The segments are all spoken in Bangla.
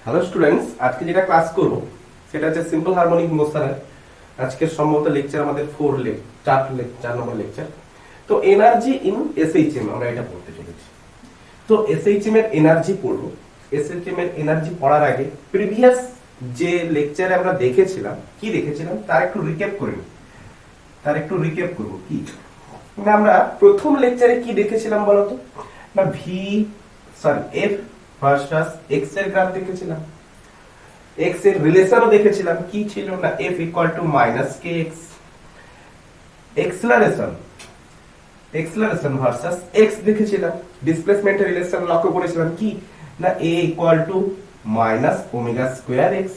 হ্যালো স্টুডেন্টস, আজকে যেটা ক্লাস করব সেটা হচ্ছে সিম্পল হারমোনিক মোশনের। আজকের সম্ভবত লেকচার আমাদের 4 নম্বর লেকচার। তো এনার্জি ইন এসএইচএম আমরা এটা পড়তে চলেছি। তো এসএইচএম এর এনার্জি পড়ব। এসএইচএম এর এনার্জি পড়ার আগে প্রিভিয়াস যে লেকচারে আমরা দেখেছিলাম তার একটু রিক্যাপ করে নিই। করব কি না, আমরা প্রথম লেকচারে কি দেখেছিলাম বলতো না, এফ ভার্সাস এক্স এর গ্রাফ দেখেছিলাম। এক্স এর রিলেশনও দেখেছিলাম, কি ছিল না F equal to minus K X. Acceleration versus X দেখেছিলাম। ডিসপ্লেসমেন্টের রিলেশন লক্ষ্য করেছিলাম কি না A equal to minus omega square X.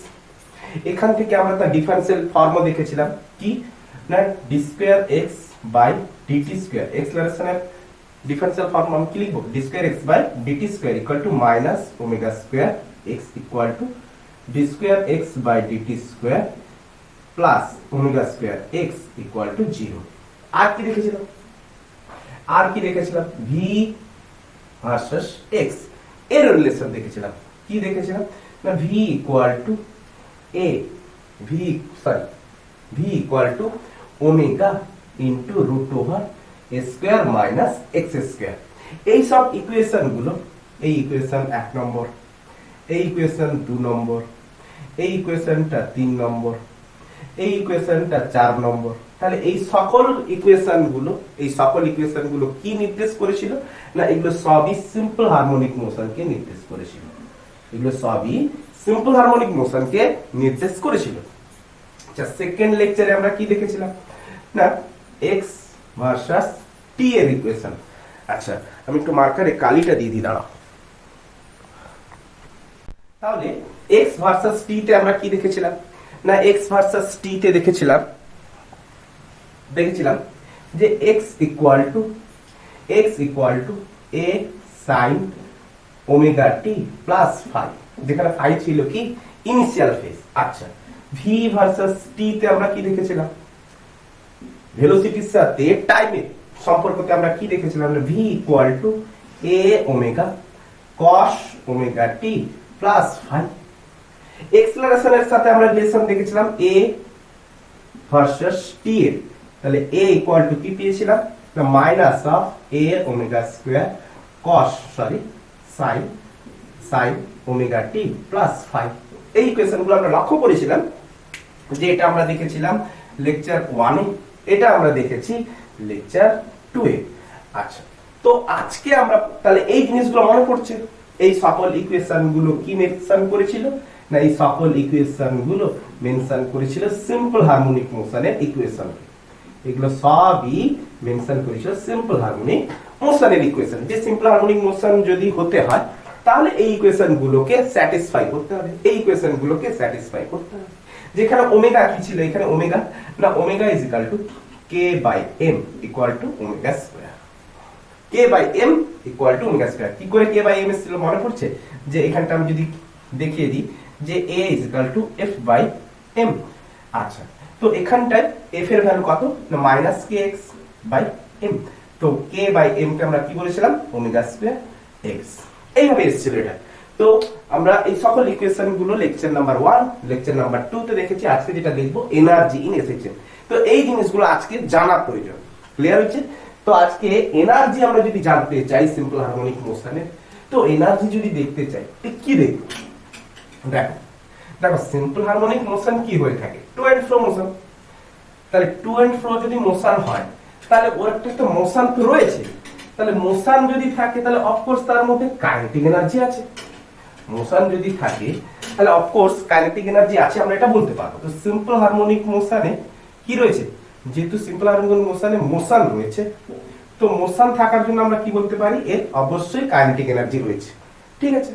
এখান থেকে আমরা তার ডিফারেন্সিয়াল ফর্মও দেখেছিলাম কি না D square X by DT square. এক্সেলারেশনের ডিফারেন্সিয়াল ফর্ম আমি কি লিখব, D square X by DT square equal to minus omega square X equal to D square X by DT square plus omega square X equal to 0। আর কি দেখেছিলাম ভি ভার্সাস এক্স এর রিলেশন দেখেছিলাম। কি দেখেছিলাম না V equal to V equal to omega into root over A square minus x square. এই সব ইকুয়েশন গুলো, এই ইকুয়েশন 1 নম্বর, এই ইকুয়েশন 2 নম্বর, এই ইকুয়েশনটা 3 নম্বর, এই ইকুয়েশনটা 4 নম্বর। তাহলে এই সকল ইকুয়েশন গুলো কি নির্দেশ করেছিল না এগুলো সবই সিম্পল হারমোনিক মোশনকে নির্দেশ করেছিল। আচ্ছা, সেকেন্ড লেকচারে আমরা কি দেখেছিলাম না এক্স ভার্সাস টি এর ইকুয়েশন। আচ্ছা, আমি একটু মার্কারে কালিটা দিয়ে দিই, দাঁড়াও। তাহলে এক্স ভার্সাস টি তে আমরা কি দেখেছিলাম না এক্স ভার্সাস টি তে দেখেছিলাম যে X equal to A sine omega T plus phi, যেখানে ফাই ছিল কি ইনিশিয়াল ফেজ। আচ্ছা, ভি ভার্সাস টি তে আমরা কি দেখেছিলাম, ভেলোসিটির সাথে টাইমের সম্পর্কতে আমরা কি দেখেছিলাম, V equal to A omega cos omega T plus phi. এক্সেলারেশনের সাথে আমরা রিলেশন দেখেছিলাম এ ভার্সাস টি এর। তাহলে এ ইকুয়াল টু কি পেয়েছিলাম না minus of A omega square cos sine omega T plus phi. এই ইকুয়েশনগুলো আমরা লক্ষ্য করেছিলাম যে এটা আমরা দেখেছিলাম লেকচার 1 এ, এটা আমরা দেখেছি লেকচার 2 এ। আচ্ছা, তো আজকে আমরা তাহলে এই জিনিসগুলো মনে পড়ছে। এই সকল ইকুয়েশন গুলো কি মেনশন করেছিল না এই সকল ইকুয়েশন গুলো মেনশন করেছিল সিম্পল হারমোনিক মোশনের ইকুয়েশন। এগুলো সবই মেনশন করেছিল সিম্পল হারমোনিক মোশনের ইকুয়েশন। যে সিম্পল হারমোনিক মোশন যদি হতে হয় তাহলে এই ইকুয়েশন গুলোকে স্যাটিসফাই করতে হবে, যেখানে ওমেগা কি ছিল, এখানে omega is equal to K by M equal to omega square. K by M equal to omega square. কি করে কে বাই এম ছিল মনে পড়ছে, যে এখানটা আমি যদি দেখিয়ে দিই যে a is equal to f by m। আচ্ছা, তো এখানটায় f এর ভ্যালু কত না minus K x by m। তো k বাই m কে আমরা কি বলেছিলাম ওমেগা স্কয়ার x। এইভাবে এসেছিল এটা। তো আমরা এই সকল ইকুয়েশন গুলো লেকচার নাম্বার 1 লেকচার নাম্বার 2 তে দেখেছি। আজকে যেটা দেখবো এনার্জি ইন এসএইচএম। তো এই জিনিসগুলো আজকে জানা প্রয়োজন। ক্লিয়ার হচ্ছে? তো আজকে এনার্জি আমরা যদি জানতে চাই সিম্পল হারমোনিক মোশনের, তো এনার্জি যদি দেখতে চাই কি দেখব, দেখো সিম্পল হারমোনিক মোশন কি হয়ে থাকে, টু এন্ড ফ্রো মোশন। তাহলে টু এন্ড ফ্রো যদি মোশন হয় তাহলে ওর একটা মোশন তো রয়েছে। তাহলে মোশন যদি থাকে তাহলে অফকোর্স তার মধ্যে কাইনেটিক এনার্জি আছে। মোশন যদি থাকে তাহলে অফকোর্স কাইনেটিক এনার্জি আছে, আমরা এটা বলতে পারবো। তো সিম্পল হারমোনিক মোশনে কি রয়েছে, যেহেতু সিম্পল হারমোনিক মোশনে মোশন রয়েছে, তো মোশন থাকার জন্য আমরা কি বলতে পারি, এর অবশ্যই কাইনেটিক এনার্জি রয়েছে। ঠিক আছে?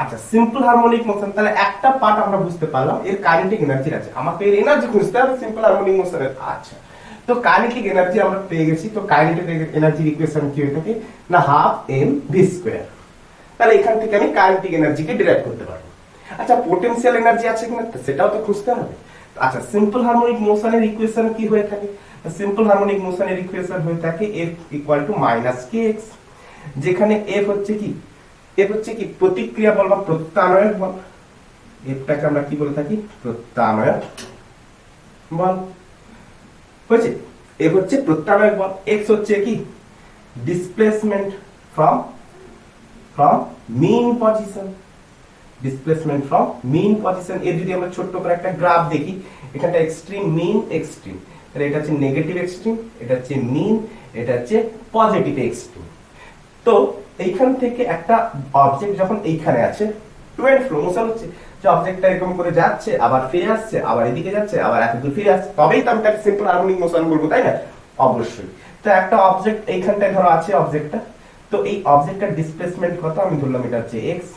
আচ্ছা, সিম্পল হারমোনিক মোশন, তাহলে একটা পার্ট আমরা বুঝতে পারলাম এর কাইনেটিক এনার্জি আছে। আমাকে এর এনার্জি খুঁজতে হবে সিম্পল হারমোনিক মোশনের। আচ্ছা, তো কাইনেটিক এনার্জি আমরা পেয়ে গেছি। তো কাইনেটিক এনার্জির ইকুয়েশন কি হয়ে থাকে না হাফ এম ভি স্কয়ার। তাহলে এখান থেকে আমি কাইনেটিক এনার্জিকে ডিরাইভ করতে পারবো। আচ্ছা, পোটেনশিয়াল এনার্জি আছে কিনা সেটাও তো খুঁজতে হবে। আচ্ছা, সিম্পল হারমোনিক মোশনের ইকুয়েশন কি হয়ে থাকে, সিম্পল হারমোনিক মোশনের ইকুয়েশন হয়ে থাকে f equal to minus K x, যেখানে f হচ্ছে কি প্রতিক্রিয়া বল বা প্রত্যানয়ন বল। এফটাকে আমরা কি বলে থাকি, প্রত্যানয়ক বল। হয়েছে, এফ হচ্ছে প্রত্যানয়ক বল, এক্স হচ্ছে কি displacement from mean position, displacement from mean position. এর যদি আমরা ছোট্ট করে একটা গ্রাফ দেখি, এখানটা এক্সট্রিম, মিন, এক্সট্রিম, তাহলে এটা হচ্ছে নেগেটিভ এক্সট্রিম, এটা হচ্ছে মিন, এটা হচ্ছে পজিটিভ এক্সট্রিম। তো এইখান থেকে একটা অবজেক্ট যখন এইখানে আছে, টু এন্ড ফ্রো মোশন হচ্ছে, যে অবজেক্টটা এরকম করে যাচ্ছে, আবার ফিরে আসছে, আবার এদিকে যাচ্ছে, আবার এত দূর ফিরে আসছে, তবেই তো আমি তাকে সিম্পল হারমোনিক মোশন বলবো, তাই না? অবশ্যই। তো একটা অবজেক্ট এইখানটায় ধরো আছে অবজেক্টটা, তো এই অবজেক্টটার ডিসপ্লেসমেন্ট কত, আমি ধরলাম এটা হচ্ছে এক্স।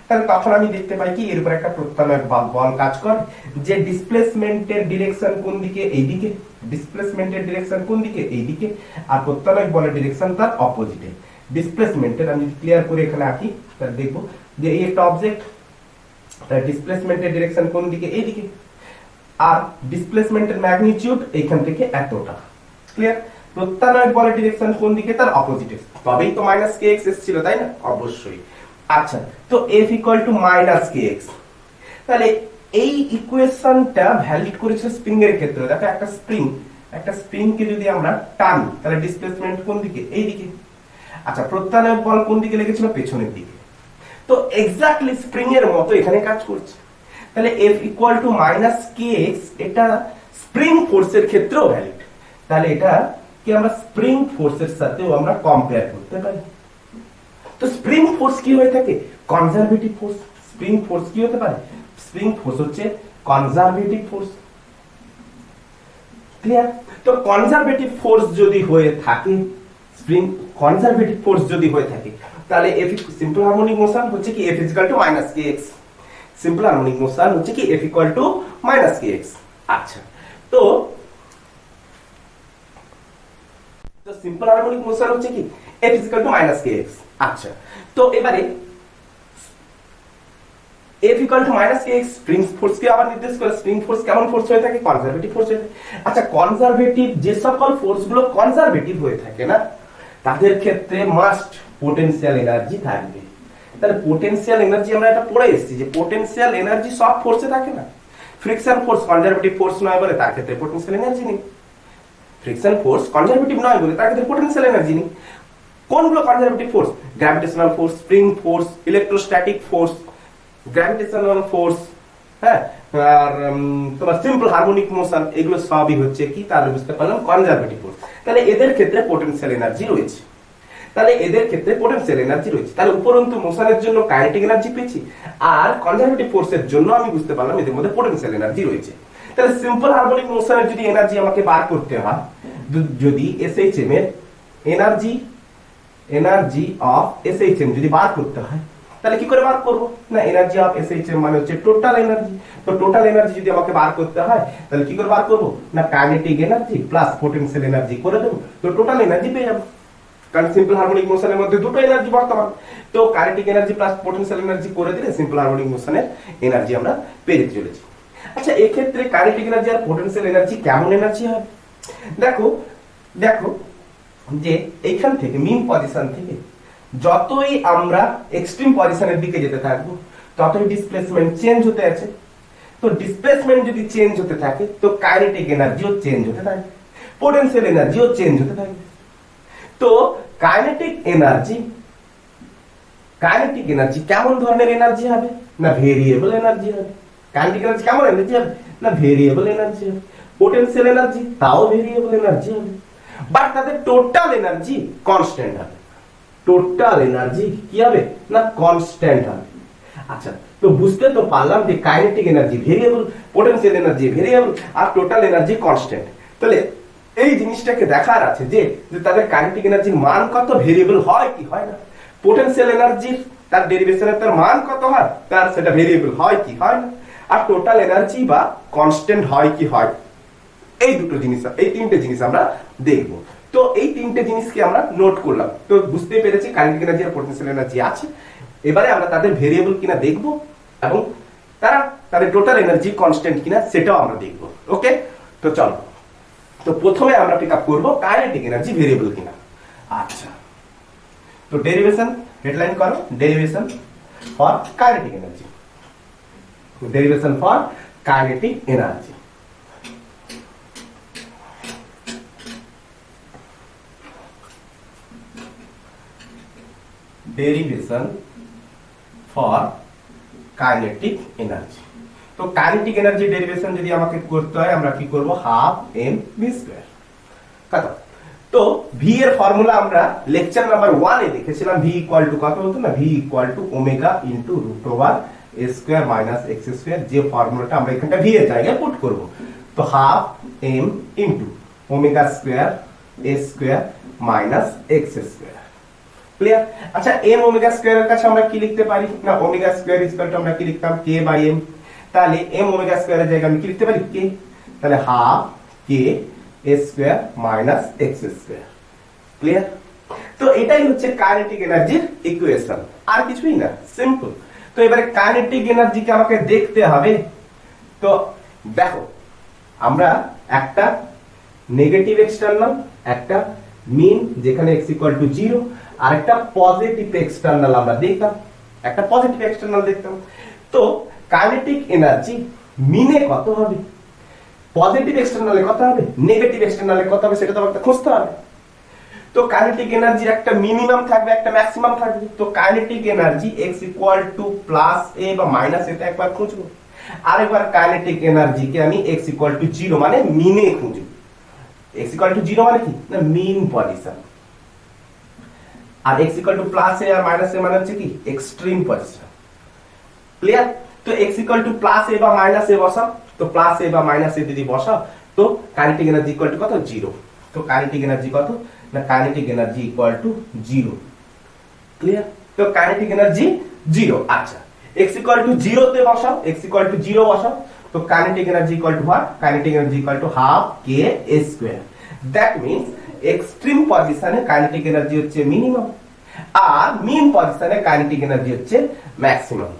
তাহলে তখন আমি দেখতে পাই কি এর উপর একটা প্রত্যানয়ক বল কাজ করে, যে ডিসপ্লেসমেন্টের ডিরেকশন কোন দিকে, এইদিকে, ডিসপ্লেসমেন্টের ডিরেকশন কোন দিকে, এইদিকে, আর প্রত্যানয়ক বলের ডিরেকশন তার অপোজিটে। ডিসপ্লেসমেন্টের আমি যদি ক্লিয়ার করে এখানে আঁকি, তাহলে দেখবো যে এই একটা অবজেক্ট, তার ডিসপ্লেসমেন্টের ডিরেকশন কোন দিকে, এইদিকে, আর ডিসপ্লেসমেন্টের ম্যাগনিটিউড এইখান থেকে এতটা। ক্লিয়ার? প্রত্যানয়ক বলের ডিরেকশন কোন দিকে, তার অপোজিটে, তবেই তো মাইনাস কে এক্স এসেছিল, তাই না? অবশ্যই। আচ্ছা, তো f equal to minus K x, তাহলে এই ইকুয়েশনটা ভ্যালিড করেছে স্প্রিং এর ক্ষেত্রে। দেখো একটা স্প্রিং কে যদি আমরা টানি, তাহলে ডিসপ্লেসমেন্ট কোন দিকে, এই দিকে। আচ্ছা, প্রত্যানয়ক বল কোন দিকে লেগেছিল, পেছনের দিকে। তো এক্স্যাক্টলি স্প্রিং এর মতো এখানে কাজ করছে। তাহলে f equal to minus K x, এটা স্প্রিং ফোর্সের ক্ষেত্রেও ভ্যালিড। তাহলে এটা কি আমরা স্প্রিং ফোর্সের সাথেও আমরা কম্পেয়ার করতে পারি। তো স্প্রিং ফোর্স কি হয়ে থাকে, কনজারভেটিভ ফোর্স। স্প্রিং ফোর্স কি হতে পারে, স্প্রিং ফোর্স হচ্ছে কনজারভেটিভ ফোর্স। ক্লিয়ার? তো কনজারভেটিভ ফোর্স যদি হয়ে থাকে, স্প্রিং কনজারভেটিভ ফোর্স যদি হয়ে থাকে, তাহলে এফ সিম্পল হারমোনিক মোশন হচ্ছে কি F equal to minus K X. Simple harmonic motion হচ্ছে কি F equal to minus K X. আচ্ছা, তো সিম্পল হারমোনিক মোশন হচ্ছে কি f equal to minus K X. আচ্ছা, তো এবারে f equal to minus K X spring force কে আবার নির্দেশ করে। স্প্রিং ফোর্স কেমন ফোর্স হয়ে থাকে, কনজারভেটিভ ফোর্স হয়ে থাকে। আচ্ছা, কনজারভেটিভ যে সকল ফোর্স গুলো কনজারভেটিভ হয়ে থাকে না, তাদের ক্ষেত্রে মাস্ট পোটেনশিয়াল এনার্জি থাকবে। তাহলে পোটেনশিয়াল এনার্জি আমরা এটা পড়ে এসেছি যে পোটেনশিয়াল এনার্জি সব ফোর্সে থাকে না। ফ্রিকশন ফোর্স কনজারভেটিভ ফোর্স নয় বলে তার ক্ষেত্রে পোটেনশিয়াল এনার্জি নেই। ফ্রিকশন ফোর্স কনজারভেটিভ নয় বলে তার ক্ষেত্রে পোটেনশিয়াল এনার্জি নেই। কোনগুলো conservative force, gravitational force, spring force, electrostatic force, gravitational force, হ্যাঁ, আর তোমার সিম্পল হারমোনিক মোশন, এগুলো সবই হচ্ছে কি, তাহলে বুঝতে পারলাম কনজারভেটিভ ফোর্স। তাহলে এদের ক্ষেত্রে পোটেনশিয়াল এনার্জি রয়েছে। তাহলে উপরন্তু মোশনের জন্য কাইনেটিক এনার্জি পেয়েছি, আর কনজারভেটিভ ফোর্সের জন্য আমি বুঝতে পারলাম এদের মধ্যে পোটেনশিয়াল এনার্জি রয়েছে। তাহলে সিম্পল হারমোনিক মোশনের যদি এনার্জি আমাকে বার করতে হয়, যদি এসএইচএম এর এনার্জি অফ এসএইচএম যদি বার করতে হয়, তাহলে কি করে বার করব না, এনার্জি অফ এসএইচএম মানে হচ্ছে টোটাল এনার্জি। তো টোটাল এনার্জি যদি আমাকে বার করতে হয়, তাহলে কি করে বার করব না, kinetic energy plus potential energy করে দেব, তো টোটাল এনার্জি পেয়ে যাব। কারণ সিম্পল হারমোনিক মোশনের মধ্যে দুটো এনার্জি বর্তমান, তো kinetic energy plus potential energy করে দিলে সিম্পল হারমোনিক মোশনের এনার্জি আমরা পেয়ে যেতে চলেছি। আচ্ছা, এই ক্ষেত্রে কাইনেটিক এনার্জি আর পোটেনশিয়াল এনার্জি কেমন এনার্জি হবে, দেখো যে এইখান থেকে মিন পজিশন থেকে যতই আমরা এক্সট্রিম পজিশনের দিকে যেতে থাকবো, ততই ডিসপ্লেসমেন্ট চেঞ্জ হতে আছে। তো ডিসপ্লেসমেন্ট যদি চেঞ্জ হতে থাকে, তো কাইনেটিক এনার্জিও চেঞ্জ হতে থাকবে, পোটেনশিয়াল এনার্জিও চেঞ্জ হতে থাকবে। তো কাইনেটিক এনার্জি কেমন ধরনের এনার্জি হবে না, ভেরিয়েবল এনার্জি হবে। কাইনেটিক এনার্জি কেমন এনার্জি হবে না, ভেরিয়েবল এনার্জি হবে। পোটেনশিয়াল এনার্জি তাও ভেরিয়েবল এনার্জি হবে, বাট তাদের টোটাল এনার্জি কনস্ট্যান্ট হবে। টোটাল এনার্জি কি হবে না, কনস্ট্যান্ট হবে। আচ্ছা, তো বুঝতে তো পারলাম যে kinetic energy variable, potential energy variable, আর টোটাল এনার্জি কনস্ট্যান্ট। তাহলে এই জিনিসটাকে দেখার আছে যে তাদের কাইনেটিক এনার্জির মান কত, ভেরিয়েবল হয় কি হয় না। পোটেনশিয়াল এনার্জির তার ডেরিভেশনের তার মান কত হয়, তার সেটা ভেরিয়েবল হয় কি হয় না। আর টোটাল এনার্জি বা কনস্ট্যান্ট হয় কি হয়, এই দুটো জিনিস, এই তিনটে জিনিস আমরা দেখব। তো এই তিনটে জিনিসকে আমরা নোট করলাম। তো বুঝতে পেরেছি কাইনেটিক এনার্জি আর পোটেনশিয়াল এনার্জি আছে। এবারে আমরা তাদের ভেরিয়েবল কিনা দেখব, এবং তাদের টোটাল এনার্জি কনস্ট্যান্ট কিনা সেটাও আমরা দেখব। ওকে, তো চলো, তো প্রথমে আমরা পিক আপ করবো কাইনেটিক এনার্জি ভেরিয়েবল কিনা। আচ্ছা, তো ডেরিভেশন হেডলাইন করো, derivation for kinetic energy. Derivation for kinetic energy. Derivation for kinetic energy. তো কাইনেটিক এনার্জি ডেরিভেশন যদি আমাকে করতে হয় আমরা কি করব, হাফ এম ভি স্কয়ার। কথা তো ভি এর ফর্মুলা আমরা লেকচার নাম্বার 1 এ দেখেছিলাম। ভি ইকুয়াল টু কত হতো না, V equal to omega into root over A square minus x square. যে ফর্মুলাটা আমরা এখানটা ভি এর জায়গায় পুট করব। তো half M into omega square A square minus x square. Clear? আচ্ছা, এম ওমেগা স্কয়ার এর কাছে আমরা কি লিখতে পারি না, ওমেগা স্কয়ার ইকুয়াল টু আমরা কি লিখতাম, কে বাই এম। তাহলে এম ওমেগা স্কয়ার এর জায়গায় আমি কি লিখতে পারি, কে। তাহলে হাফ কে এ square minus x square. Clear? তো এটাই হচ্ছে কাইনেটিক এনার্জির ইকুয়েশন, আর কিছুই না, সিম্পল। তো এবারে কাইনেটিক এনার্জিকে আমাকে দেখতে হবে। তো দেখো, আমরা একটা নেগেটিভ এক্সটার্নাল, একটা মিন যেখানে x ইকুয়াল টু 0, আর একটা পজিটিভ এক্সটার্নাল আমরা দেখতাম, একটা পজিটিভ এক্সটার্নাল দেখতাম। তো কাইনেটিক এনার্জি মিনে কত হবে, পজিটিভ এক্সটার্নালে কত হবে, নেগেটিভ এক্সটার্নালে কত হবে, সেটা তো আমাকে খুঁজতে হবে। তো কাইনেটিক এনার্জির একটা মিনিমাম থাকবে, একটা ম্যাক্সিমাম থাকবে। তো kinetic energy x equal to plus A বা মাইনাস এটা একবার খুঁজবো, আরেকবার কাইনেটিক এনার্জিকে আমি x ইকুয়াল টু 0 মানে মিনে খুঁজবো। x ইকুয়াল টু 0 মানে কি না, মিন পজিশন। আর x equal to plus A আর মাইনাস এ মানে হচ্ছে কি, এক্সট্রিম পজিশন। ক্লিয়ার? তো x equal to plus A বা মাইনাস এ বসাও। তো প্লাস এ বা মাইনাস এ যদি বসাও তো কাইনেটিক এনার্জি ইকুয়াল টু কত, 0। তো কাইনেটিক এনার্জি কত না, kinetic energy equal to 0। Clear? তো কাইনেটিক এনার্জি 0। আচ্ছা, x ইকুয়াল টু 0 তে বসাও, x ইকুয়াল টু 0 বসাও। তো kinetic energy equal to what, kinetic energy equal to half K A square. That means extreme পজিশনে কাইনেটিক এনার্জি হচ্ছে মিনিমাম, আর মিন পজিশনে কাইনেটিক এনার্জি হচ্ছে ম্যাক্সিমাম।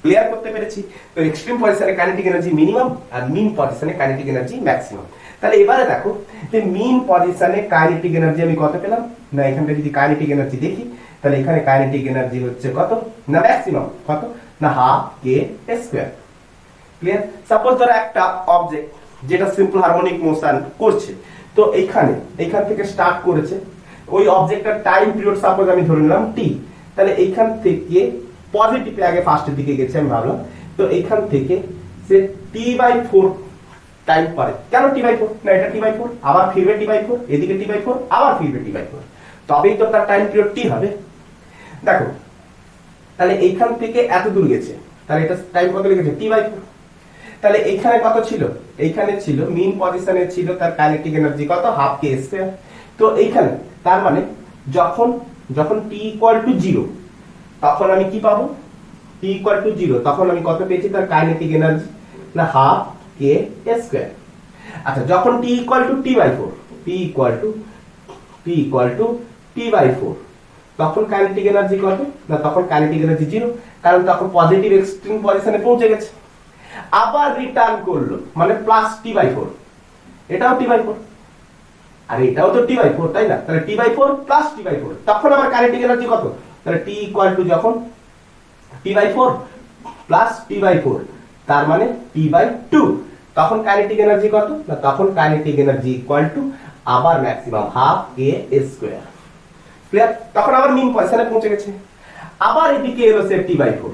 ক্লিয়ার করতে পেরেছি? তো এক্সট্রিম পজিশনে কাইনেটিক এনার্জি মিনিমাম, আর মিন পজিশনে কাইনেটিক এনার্জি ম্যাক্সিমাম। তাহলে এবারে দেখো যে মিন পজিশনে কাইনেটিক এনার্জি আমি কত পেলাম না, এখানটা যদি কাইনেটিক এনার্জি দেখি তাহলে এখানে কাইনেটিক এনার্জি হচ্ছে কত না, ম্যাক্সিমাম কত না, হাফ কে স্কয়ার। ক্লিয়ার? সাপোজ ধরো একটা অবজেক্ট যেটা সিম্পল হারমোনিক মোশন করছে, তো এইখান থেকে স্টার্ট করেছে, ওই অবজেক্টটার টাইম পিরিয়ড সাপোজ আমি ধরে নিলাম t। তাহলে এইখান থেকে পজিটিভ আগে ফার্স্টের দিকে গেছে আমি ভাবলাম, তো এইখান থেকে সে t/4 টাইম পারে। কেন t/4 না, এটা t/4 আবার ফিরবে t/4, এদিকে t/4 আবার ফিরবে t/4, তবেই তো তার টাইম পিরিয়ড t হবে। দেখো তাহলে এইখান থেকে এত দূর গেছে, তাহলে এটা টাইম কত লেগেছে, t/4। তাহলে এইখানে কত ছিল, এইখানে ছিল মিন পজিশনে ছিল তার কাইনেটিক এনার্জি কত, হাফ কে স্কয়ার। তো এইখানে তার মানে যখন t ইকুয়াল টু 0 তখন আমি কি পাবো, t ইকুয়াল টু 0 তখন আমি কত পেয়েছি, তার কাইনেটিক এনার্জি না হাফ কে স্কয়ার। আচ্ছা, যখন t equal two t/4, t equal two t/4 তখন কাইনেটিক এনার্জি কত না, তখন কাইনেটিক এনার্জি 0, কারণ তখন পজিটিভ এক্সট্রিম পজিশনে পৌঁছে গেছে। আবার রিটার্ন করলো মানে প্লাস t/4, এটাও t/4 আর এটাও তো t/4, তাই না? তাহলে t/4 প্লাস t/4 তখন আবার কাইনেটিক এনার্জি কত, তাহলে t ইকুয়াল টু যখন t/4 প্লাস t/4 তার মানে t/2 তখন কাইনেটিক এনার্জি কত না, তখন কাইনেটিক এনার্জি ইকুয়াল টু আবার ম্যাক্সিমাম হাফ কে স্কয়ার। ক্লিয়ার? তখন আবার মিন পজিশনে পৌঁছে গেছে, আবার এদিকে এলো সে t/4,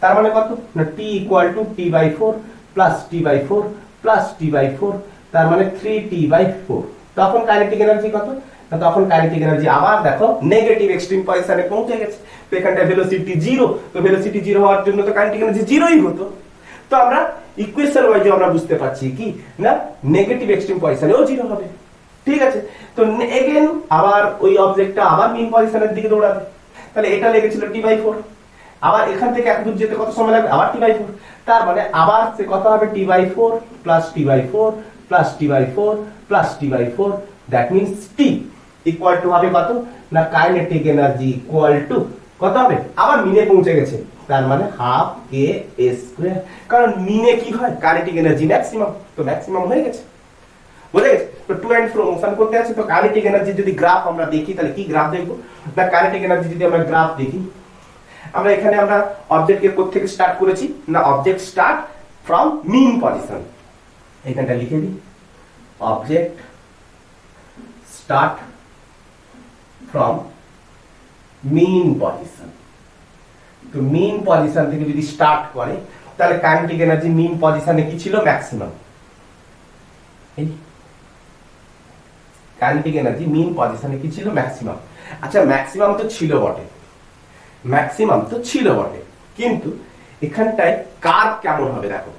তার মানে কত না, t equal two t/4 plus t/4 plus t/4 তার মানে 3t/4 তখন কাইনেটিক এনার্জি কত না, তখন কাইনেটিক এনার্জি আবার দেখো নেগেটিভ এক্সট্রিম পজিশনে পৌঁছে গেছে। তো এখানটা ভেলোসিটি 0, তো ভেলোসিটি 0 হওয়ার জন্য তো কাইনেটিক এনার্জি 0ই হতো। তো আমরা ইকুয়েশন ওয়াইজ আমরা বুঝতে পারছি কি না, নেগেটিভ এক্সট্রিম পজিশনেও 0 হবে। ঠিক আছে? তো এগেইন আবার ওই অবজেক্টটা আবার মিন পজিশনের দিকে দৌড়াবে, তাহলে এটা লেগেছিল t/4, আবার এখান থেকে এত দূর যেতে কত সময় লাগবে, আবার t/4, তার মানে আবার সে কত হবে, t/4 plus t/4 plus t/4 plus t/4 that means t equal two হবে কত না, কাইনেটিক এনার্জি ইকুয়াল টু কত হবে, আবার মিনে পৌঁছে গেছে, তার মানে হাফ কে স্কয়ার। কারণ মিনে কি হয়, কাইনেটিক এনার্জি ম্যাক্সিমাম, তো ম্যাক্সিমাম হয়ে গেছে। বুঝে গেছে? তো টু এন্ড ফ্রো মোশন করতে আছে, তো কাইনেটিক এনার্জি যদি গ্রাফ আমরা দেখি তাহলে কি গ্রাফ দেখবো না, কাইনেটিক এনার্জি যদি আমরা গ্রাফ দেখি, আমরা অবজেক্টকে কোথা থেকে স্টার্ট করেছি না object start from mean position এখানটা লিখে দিই object start from mean position তো মিন পজিশন থেকে যদি স্টার্ট করে তাহলে কাইনেটিক এনার্জি মিন পজিশনে কি ছিল ম্যাক্সিমাম কাইনেটিক এনার্জি মিন পজিশনে কি ছিল ম্যাক্সিমাম আচ্ছা ম্যাক্সিমাম তো ছিল বটে কিন্তু এখানটায় কার্ভ কেমন হবে দেখো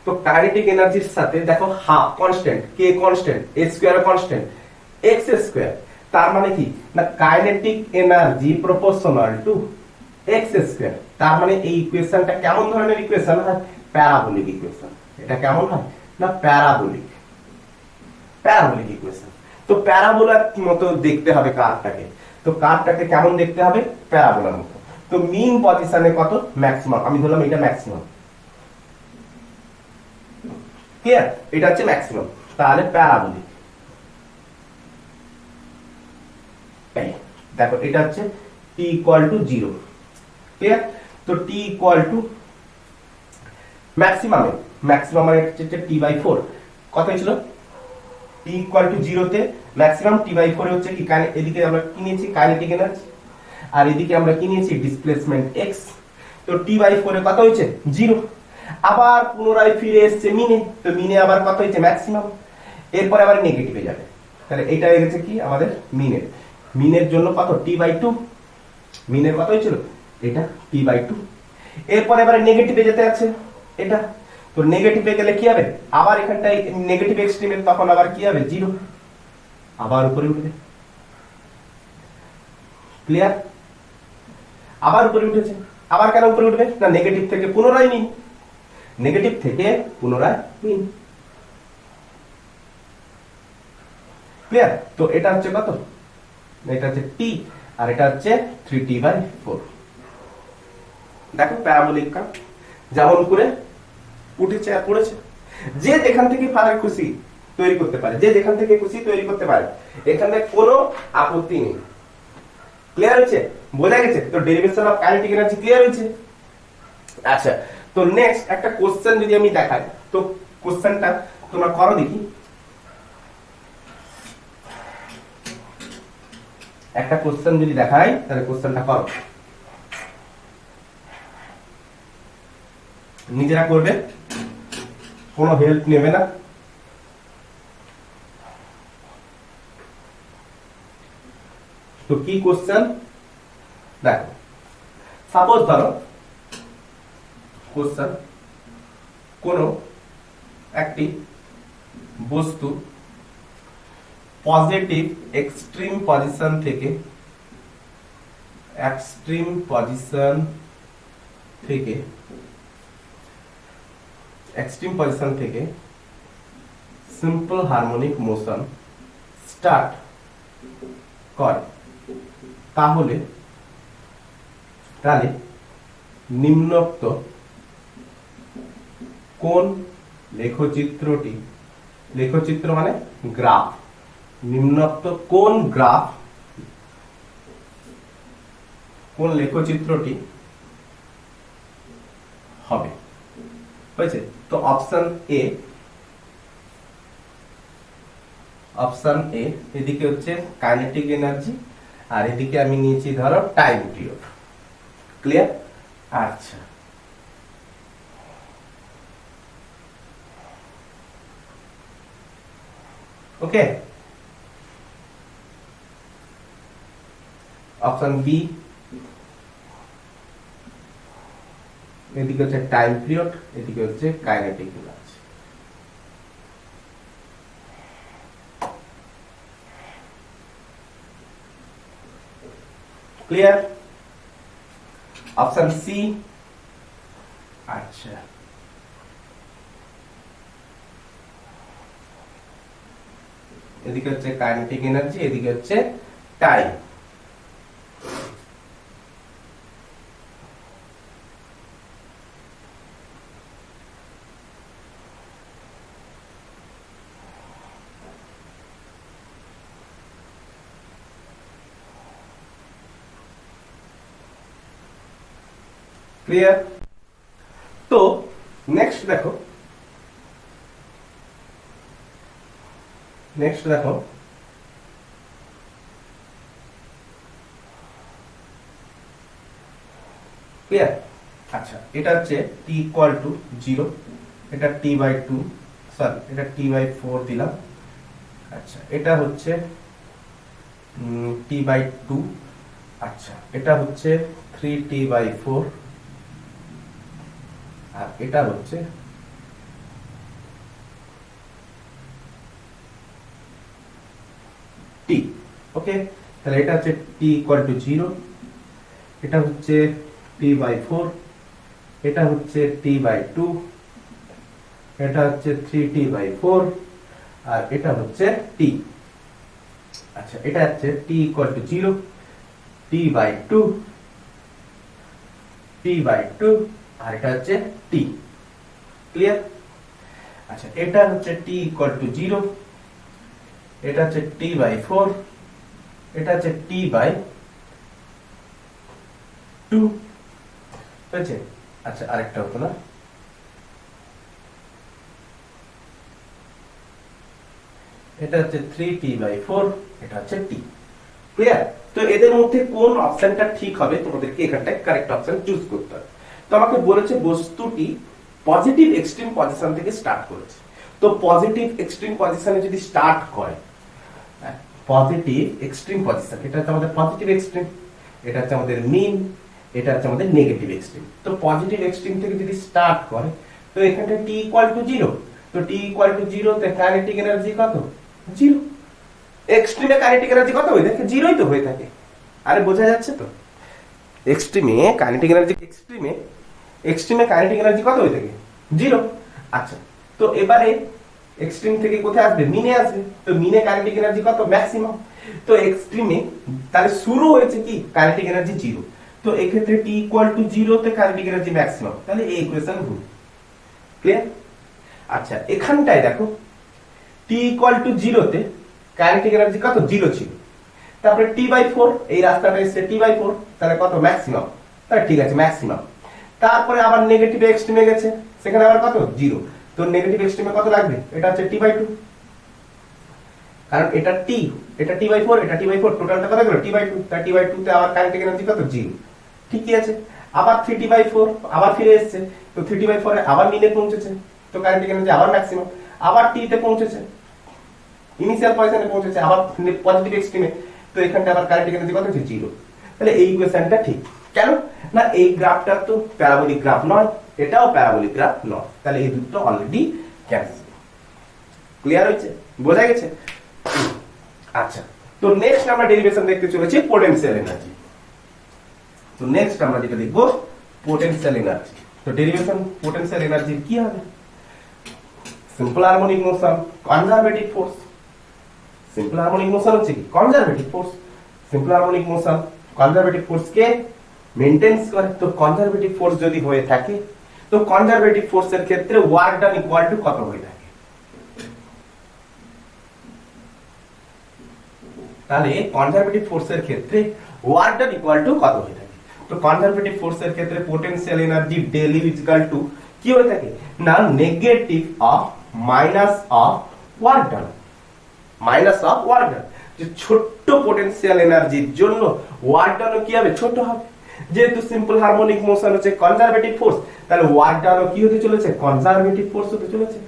তো কাইনেটিক এনার্জির সাথে দেখো half constant K constant a square constant x square তার মানে কি না kinetic energy proportional to x square তার মানে এই ইকুয়েশনটা কেমন ধরনের ইকুয়েশন হয় প্যারাবোলিক ইকুয়েশন এটা কেমন হয় না প্যারাবোলিক ইকুয়েশন তো প্যারাবোলার মতো দেখতে হবে কার্ভটাকে তো কার্ভটাকে কেমন দেখতে হবে প্যারাবোলার মতো তো মিন পজিশনে কত ম্যাক্সিমাম আমি ধরলাম এটা ম্যাক্সিমাম ক্লিয়ার এটা হচ্ছে ম্যাক্সিমাম তাহলে প্যারাবোলিক দেখো এটা হচ্ছে t ইকুয়াল টু 0 ক্লিয়ার তো t ইকুয়াল টু ম্যাক্সিমাম এর হচ্ছে t/4 কত ছিল t ইকুয়াল টু 0 তে ম্যাক্সিমাম t/4 এ হচ্ছে কি এদিকে আমরা কি নিয়েছি কাইনেটিক এনার্জি আর এদিকে আমরা কি নিয়েছি ডিসপ্লেসমেন্ট x তো t/4 এ কত হয়েছে 0 আবার পুনরায় ফিরে এসেছে মিনে তো মিনে আবার কত হয়েছে ম্যাক্সিমাম এরপর আবার নেগেটিভে যাবে তাহলে এটা হয়ে গেছে কি আমাদের মিনের জন্য কত t/2 মিনের কত হয়েছিল এটা t/2 এরপর এবারে নেগেটিভে যেতে আছে এটা তো নেগেটিভে গেলে কি হবে আবার এখানটায় নেগেটিভ এক্সট্রিমে তখন আবার কি হবে 0 আবার উপরে উঠবে ক্লিয়ার আবার উপরে উঠেছে আবার কেন উপরে উঠবে না নেগেটিভ থেকে পুনরায় মিন ক্লিয়ার তো এটা হচ্ছে কত এটা হচ্ছে t আর এটা হচ্ছে 3t/4 দেখো প্যারাবোলিক কার্ভ যেমন করে উঠেছে আর পড়েছে যে যেখান থেকে পারে খুশি তৈরি করতে পারে এখানে কোনো আপত্তি নেই ক্লিয়ার হয়েছে বোঝা গেছে তো derivation of kinetic energy clear হয়েছে আচ্ছা তো নেক্সট একটা কোশ্চেন যদি আমি দেখাই তো কোশ্চেনটা তোমরা করো দেখি একটা কোশ্চেন যদি দেখাই তাহলে কোশ্চেনটা করো নিজেরা করবে কোনো হেল্প নেবে না তো কি কোশ্চেন দেখো সাপোজ ধরো কোশ্চেন কোন একটি বস্তু পজিটিভ এক্সট্রিম পজিশন থেকে সিম্পল হারমোনিক মোশন স্টার্ট করে তাহলে নিম্নোক্ত কোন লেখচিত্র মানে গ্রাফ নিম্নোক্ত কোন লেখচিত্রটি হবে হয়েছে তো অপশন এ এদিকে হচ্ছে কাইনেটিক এনার্জি আর এদিকে আমি নিয়েছি ধরো টাইম পিরিয়ড ক্লিয়ার আচ্ছা ওকে অপশন বি এদিকে হচ্ছে টাইম পিরিয়ড এদিকে হচ্ছে kinetic energy clear option C আচ্ছা এদিকে হচ্ছে কাইনেটিক এনার্জি এদিকে হচ্ছে টাইম ক্লিয়ার? তো নেক্সট দেখো, ক্লিয়ার? আচ্ছা, এটা হচ্ছে t ইকুয়াল টু 0, এটা t বাই 2, সরি এটা t বাই 4 দিলাম। আচ্ছা, এটা হচ্ছে t বাই 2, আচ্ছা এটা হচ্ছে 3t বাই 4, আর এটা হচ্ছে t। ওকে, তাহলে এটা হচ্ছে t ইকুয়াল টু 0, এটা হচ্ছে t বাই 4, এটা হচ্ছে t বাই 2, এটা হচ্ছে 3t বাই 4, আর এটা হচ্ছে t। আচ্ছা, এটা হচ্ছে t equal to 0, t by 2, t by 2, আর এটা হচ্ছে t। ক্লিয়ার? আচ্ছা, এটা হচ্ছে t ইকুয়াল টু 0, এটা হচ্ছে t বাই 4, এটা হচ্ছে t বাই 2 হয়েছে। আচ্ছা, আরেকটা হতো না, এটা হচ্ছে 3t বাই 4, এটা হচ্ছে t। ক্লিয়ার? তো এদের মধ্যে কোন অপশনটা ঠিক হবে তোমাদেরকে এখানটায় কারেক্ট অপশন চুজ করতে হবে। তো আমাকে বলেছে বস্তুটি পজিটিভ এক্সট্রিম পজিশন থেকে স্টার্ট করেছে। তো পজিটিভ এক্সট্রিম পজিশনে যদি স্টার্ট করে, পজিটিভ এক্সট্রিম পজিশন, এটা হচ্ছে আমাদের পজিটিভ এক্সট্রিম, এটা হচ্ছে আমাদের মিন, এটা হচ্ছে আমাদের নেগেটিভ এক্সট্রিম। তো পজিটিভ এক্সট্রিম থেকে যদি স্টার্ট করে, তো এখানটা t ইকুয়াল টু 0, তো t ইকুয়াল টু 0 তে কাইনেটিক এনার্জি কত? 0। এক্সট্রিমে কাইনেটিক এনার্জি কত হয়ে থাকে? 0ই তো হয়ে থাকে। আরে বোঝা যাচ্ছে তো? এক্সট্রিমে কাইনেটিক এনার্জি, এক্সট্রিমে কাইনেটিক এনার্জি কত হয়ে থাকে? 0। আচ্ছা, তো এবারে এক্সট্রিম থেকে কোথায় আসবে? মিনে আসবে। তো মিনে কাইনেটিক এনার্জি কত? ম্যাক্সিমাম। তো এক্সট্রিমে তাহলে শুরু হয়েছে কি? Kinetic energy 0। তো এই ক্ষেত্রে t ইকুয়াল টু 0 তে কাইনেটিক এনার্জি ম্যাক্সিমাম, তাহলে এই ইকুয়েশন ভুল। ক্লিয়ার? আচ্ছা, এখানটায় দেখো t ইকুয়াল টু 0 তে কাইনেটিক এনার্জি কত? 0 ছিল। তারপরে t বাই 4, এই রাস্তাটা এসে t বাই 4, তাহলে কত? ম্যাক্সিমাম। তাহলে ঠিক আছে, ম্যাক্সিমাম। তারপরে আবার নেগেটিভ এক্সট্রিমে গেছে, সেখানে আবার কত? 0। তো নেগেটিভ এক্সট্রিমে কত লাগবে? এটা হচ্ছে t বাই 2, কারণ এটা t, এটা t বাই 4, এটা t বাই 4, টোটালটা কত গেল? t by 2। তাহলে t বাই 2 তে আবার কাইনেটিক এনার্জি কত? 0। ঠিকই আছে। আবার 3t বাই 4 আবার ফিরে এসেছে, তো 3t বাই 4 এ আবার মিনে পৌঁছেছে, তো কাইনেটিক এনার্জি আবার ম্যাক্সিমাম। আবার t তে পৌঁছেছে, ইনিশিয়াল পজিশনে পৌঁছেছে, আবার পজিটিভ এক্সট্রিমে, তো এখানটা আবার কাইনেটিক এনার্জি কত হচ্ছে? 0। তাহলে এই ইকুয়েশনটা ঠিক। কেন না? এই গ্রাফটা তো প্যারাবোলিক গ্রাফ নয়, এটাও প্যারাবোলিক গ্রাফ নয়, তাহলে এই দুটো অলরেডি ক্যান্সেল। ক্লিয়ার হয়েছে? বোঝা গেছে? আচ্ছা, তো নেক্সট আমরা ডেরিভেশন দেখতে চলেছি পোটেনশিয়াল এনার্জি। তো নেক্সট আমরা যেটা দেখব পোটেনশিয়াল এনার্জি। তো ডেরিভেশন পোটেনশিয়াল এনার্জি কি হবে? Simple harmonic motion, conservative force. Simple harmonic motion হচ্ছে কি? Conservative force. Simple harmonic motion conservative force কে মেইনটেইন করে। তো কনজারভেটিভ ফোর্স যদি হয়ে থাকে, তো কনজারভেটিভ ফোর্সের ক্ষেত্রে ওয়ার্ক ডান ইকুয়াল টু কত হয়ে থাকে? তাহলে কনজারভেটিভ ফোর্সের ক্ষেত্রে ওয়ার্ক ডান ইকুয়াল টু কত হয়ে থাকে? তো কনজারভেটিভ ফোর্সের ক্ষেত্রে potential energy del u equal to কি হয়ে থাকে? না negative of minus of work done, minus of work done. যে ছোট্ট পোটেনশিয়াল এনার্জির জন্য ওয়ার্ক ডানও কি হবে? ছোট হবে। যেহেতু সিম্পল হারমোনিক মোশন হচ্ছে কনজারভেটিভ ফোর্স, তাহলে ওয়ার্ক ডানও কি হতে চলেছে? কনজারভেটিভ ফোর্স হতে চলেছে।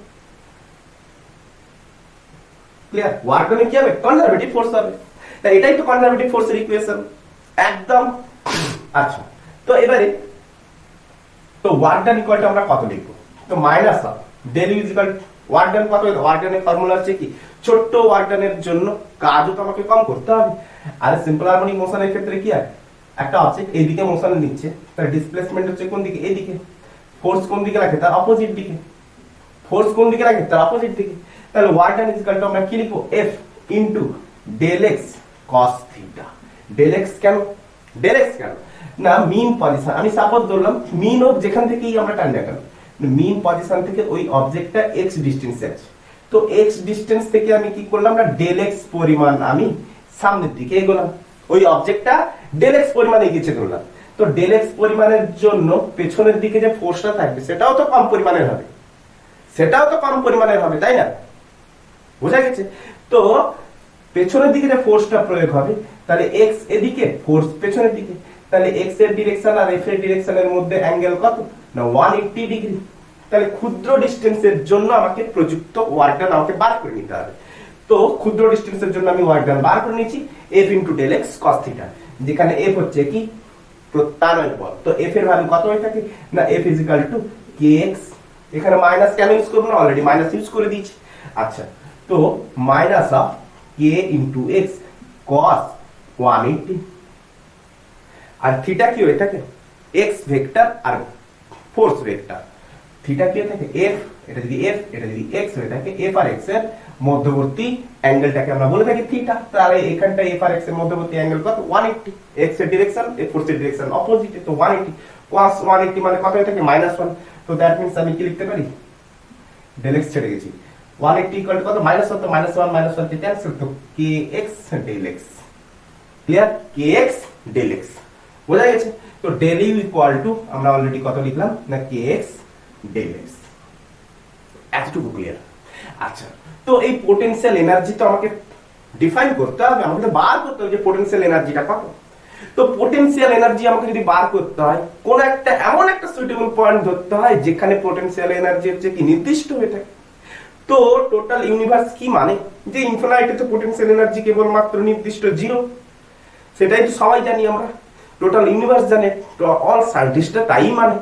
ক্লিয়ার? ওয়ার্ক ডানে কি হবে? কনজারভেটিভ ফোর্স হবে। তাই এটাই তো কনজারভেটিভ ফোর্সের ইকুয়েশন একদম। আচ্ছা, তো এবারে তো ওয়ার্ক ডান ইকুয়াল টু আমরা কত লিখব? তো minus of del u equal work done কত? ওয়ার্ক ডানের ফর্মুলা হচ্ছে কি? ছোট্ট ওয়ার্ক ডানের জন্য কাজও তো আমাকে কম করতে হবে। আর সিম্পল হারমোনিক মোশনের ক্ষেত্রে কি হয়? একটা অবজেক্ট এইদিকে মোশন নিচ্ছে, তার ডিসপ্লেসমেন্ট হচ্ছে কোন দিকে? এইদিকে। ফোর্স কোন দিকে রাখে? তার অপোজিট দিকে। ফোর্স কোন দিকে রাখে? তার অপোজিট দিকে। তাহলে ওয়ার্ক ডান ইকুয়াল টু আমরা কি লিখবো? F into del x cos থিটা। ডেল এক্স কেন? ডেল এক্স কেন না? মিন পজিশন, আমি সাপোজ ধরলাম মিন হোক যেখান থেকেই আমরা টান না কেন, মিন পজিশন থেকে ওই অবজেক্টটা x ডিসটেন্সে আছে। তো x ডিসটেন্স থেকে আমি কি করলাম? না ডেল এক্স পরিমাণ আমি সামনের দিকে এগোলাম, ওই অবজেক্টটা ডেল এক্স পরিমাণ এগিয়েছে ধরলাম। তো ডেল এক্স পরিমাণের জন্য পেছনের দিকে যে ফোর্সটা থাকবে সেটাও তো কম পরিমাণের হবে, তাই না? বোঝা গেছে? তো পেছনের দিকে যে ফোর্সটা প্রয়োগ হবে, তাহলে এক্স এদিকে, ফোর্স পেছনের দিকে, তাহলে এক্স এর ডিরেকশন আর এফ এর ডিরেকশনের মধ্যে অ্যাঙ্গেল কত না 180 ডিগ্রি। তাহলে ক্ষুদ্র ডিস্টেন্সের জন্য আমাকে প্রযুক্ত ওয়ার্ক ডান আমাকে বার করে নিতে হবে। তো ক্ষুদ্র ডিস্টেন্সের জন্য আমি ওয়ার্ক ডান বার করে নিয়েছি F into del x cos theta, যেখানে এফ হচ্ছে কি প্রত্যানয়ন বল। তো এফ এর ভ্যালু কত হয়ে থাকে না F is equal to k x, এখানে মাইনাস কেন ইউজ করব না, অলরেডি মাইনাস ইউজ করে দিয়েছি। আচ্ছা, তো minus of k into x cos 180, আর থিটা কি হয়ে থাকে এক্স ভেক্টর আর ফোর্স ভেক্টর। থিটা কি হয়ে থাকে এফ, এটা যদি এফ এটা যদি এক্স হয়ে থাকে, এফ আর এক্স এর মধ্যবর্তী অ্যাঙ্গেলটাকে আমরা বলে থাকি থিটা। তাহলে এখানটা এফ আর এক্স এর মধ্যবর্তী অ্যাঙ্গেল কত 180, এক্স এর ডিরেকশন এফ ফোর্স এর ডিরেকশন অপোজিটে, তো 180 cos 180 মানে কত হয়ে থাকে -1। তো দ্যাট মিন্স আমি কি লিখতে পারি ডেল এক্স ছেড়ে গেছি 180 ইকুয়াল টু কত -1, তো -1 কে ক্যান্সেল, তো কে এক্স ডেল এক্স। ক্লিয়ার? কে এক্স ডেল এক্স বোঝা গেছে? তো ডেল ইউ ইকুয়াল টু আমরা অলরেডি কত লিখলাম না কে এক্স ডেল এক্স, এতটুকু ক্লিয়ার। আচ্ছা, তো এই পোটেনশিয়াল এনার্জি তো আমাকে ডিফাইন করতে হবে, আমাকে বার করতে হবে যে পোটেনশিয়াল এনার্জিটা কত। তো পোটেনশিয়াল এনার্জি আমাকে যদি বার করতে হয়, কোন একটা এমন একটা সুইটেবল পয়েন্ট ধরতে হয় যেখানে পোটেনশিয়াল এনার্জি হচ্ছে কি নির্দিষ্ট হয়ে থাকে। তো টোটাল ইউনিভার্স কি মানে যে ইনফিনাইটে তো পোটেনশিয়াল এনার্জি কেবলমাত্র নির্দিষ্ট 0, সেটাই তো সবাই জানি আমরা, টোটাল ইউনিভার্স জানে, অল সায়েন্টিস্টরা তাই মানে।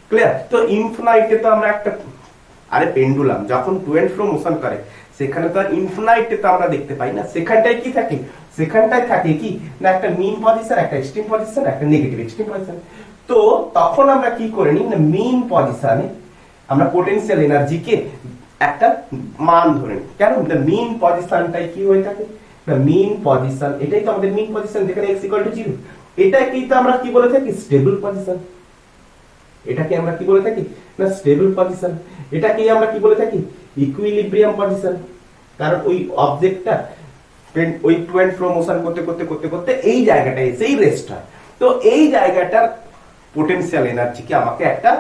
ক্লিয়ার? তো ইনফিনাইটে তো আমরা একটা পেন্ডুলাম যখন টু এন্ড ফ্রো মোশন করে সেখানে তো ইনফিনাইটে তো আমরা দেখতে পাই না, সেখানটায় কি থাকে, সেখানটায় থাকে কি না একটা মিন পজিশন, একটা এক্সট্রিম পজিশন, একটা নেগেটিভ এক্সট্রিম পজিশন। তো তখন আমরা কি করে নিই না মিন পজিশনে আমরা পোটেনশিয়াল এনার্জিকে একটা মান ধরে নিই। কেন মিন পজিশনটাই কি হয়ে থাকে না মিন পজিশন, এটাই তো আমাদের মিন পজিশন যেখানে x = 0, এটাকেই তো আমরা কি বলে থাকি স্টেবল পজিশন। এটাকে আমরা কি বলে থাকি না স্টেবল পজিশন, এটাকেই আমরা কি বলে থাকি ইকুইলিব্রিয়াম পজিশন। কারণ ওই অবজেক্টটা ওই টু এন্ড ফ্রো মোশন করতে করতে করতে করতে এই জায়গাটায় এসেই রেস্ট হয়। তো এই জায়গাটার পোটেনশিয়াল এনার্জিকে আমাকে একটা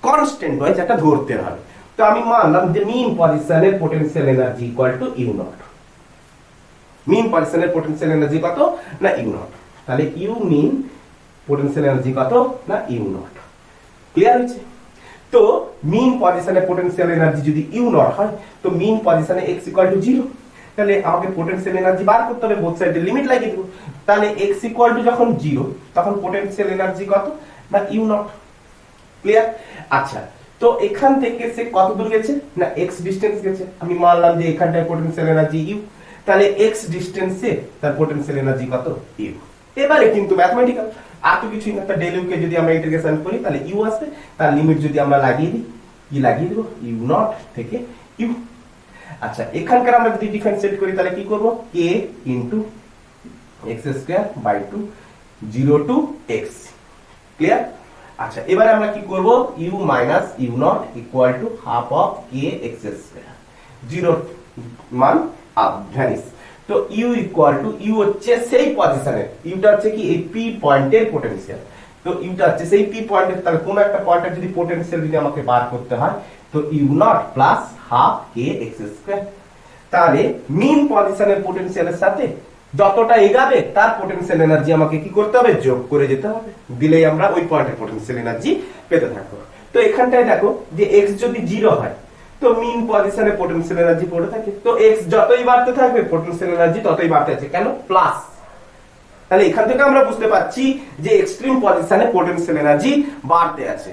কনস্ট্যান্ট হয় যেটা ধরতে হবে। তো আমি মানলাম যে মিন পজিশনের potential energy equal to U naught. Mean পজিশনের পোটেনশিয়াল এনার্জি কত না ইউ নট, তাহলে ইউ মিন পোটেনশিয়াল এনার্জি কত না ইউ নট। ক্লিয়ার হয়েছে? তো মিন পজিশনে পোটেনশিয়াল এনার্জি যদি ইউ নট হয়, তো মিন পজিশনে x = 0, তাহলে আমাকে পোটেনশিয়াল এনার্জি বার করতে হবে, বোথ সাইডে লিমিট লাগিয়ে দেব। তাহলে x = যখন 0 তখন পোটেনশিয়াল এনার্জি কত না ইউ নট। ক্লিয়ার? আচ্ছা, তো এখান থেকে সে কত দূর গেছে না x ডিসটেন্স গেছে, আমি মানলাম যে এখানটায় পোটেনশিয়াল এনার্জি ইউ, তাহলে x ডিসটেন্সে তার পোটেনশিয়াল এনার্জি কত ইউ। এবারে কিন্তু ম্যাথমেটিক্যাল আর তো কিছুই না, তার ডেল ইউ কে যদি আমরা ইন্টিগ্রেশন করি তাহলে ইউ আসবে, তার লিমিট যদি আমরা লাগিয়ে দিই কি লাগিয়ে দেব ইউ নট থেকে ইউ। আচ্ছা, এখানকার আমরা যদি ডিফারেন্সিয়েট করি তাহলে কি করব k x²/2 0 to x। Clear? আচ্ছা, এবারে আমরা কি করব u minus u naught equal to half of k x², 0 মান ভ্যানিশ। তো u equal to u হচ্ছে সেই পজিশনে, ইউটা হচ্ছে কি এই p পয়েন্টের পোটেনশিয়াল, তো ইউটা হচ্ছে সেই p পয়েন্টের, তাহলে কোন একটা পয়েন্টের যদি পোটেনশিয়াল যদি আমাকে বার করতে হয় তো u naught plus half k x²। তাহলে মিন পজিশনের পোটেনশিয়ালের সাথে যতটা এগাবে তার পোটেনশিয়াল এনার্জি আমাকে কি করতে হবে যোগ করে যেতে হবে, দিলেই আমরা ওই পয়েন্টের পোটেনশিয়াল এনার্জি পেতে থাকবো। তো এখানটায় দেখো যে x যদি 0 হয় তো মিন পজিশনে পোটেনশিয়াল এনার্জি পড়ে থাকে, তো x যতই বাড়তে থাকবে পোটেনশিয়াল এনার্জি ততই বাড়তে আছে, কেন প্লাস। তাহলে এখান থেকে আমরা বুঝতে পারছি যে এক্সট্রিম পজিশনে পোটেনশিয়াল এনার্জি বাড়তে আছে,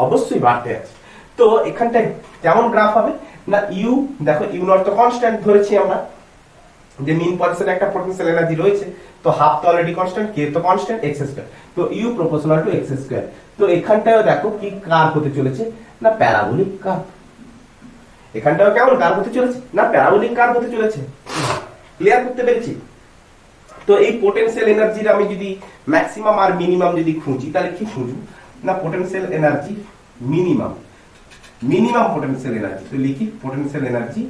অবশ্যই বাড়তে আছে। তো এখানটায় কেমন গ্রাফ হবে না ইউ, দেখো ইউ নট তো কনস্ট্যান্ট ধরেছি আমরা যে মিন পজিশনে একটা পোটেনশিয়াল এনার্জি রয়েছে, তো হাফ তো অলরেডি কনস্ট্যান্ট, k তো কনস্ট্যান্ট x², তো u প্রপোর্শনাল টু x²। তো এখানটায়ও দেখো কি কার্ভ হতে চলেছে না প্যারাবোলিক কার্ভ, এখানটাও কেমন কার্ভ হতে চলেছে না প্যারাবোলিক কার্ভ হতে চলেছে। ক্লিয়ার করতে পেরেছি? তো এই পোটেনশিয়াল এনার্জির আমি যদি ম্যাক্সিমাম আর মিনিমাম যদি খুঁজি তাহলে কি খুঁজব না potential energy minimum, minimum potential energy, তো লিখি potential energy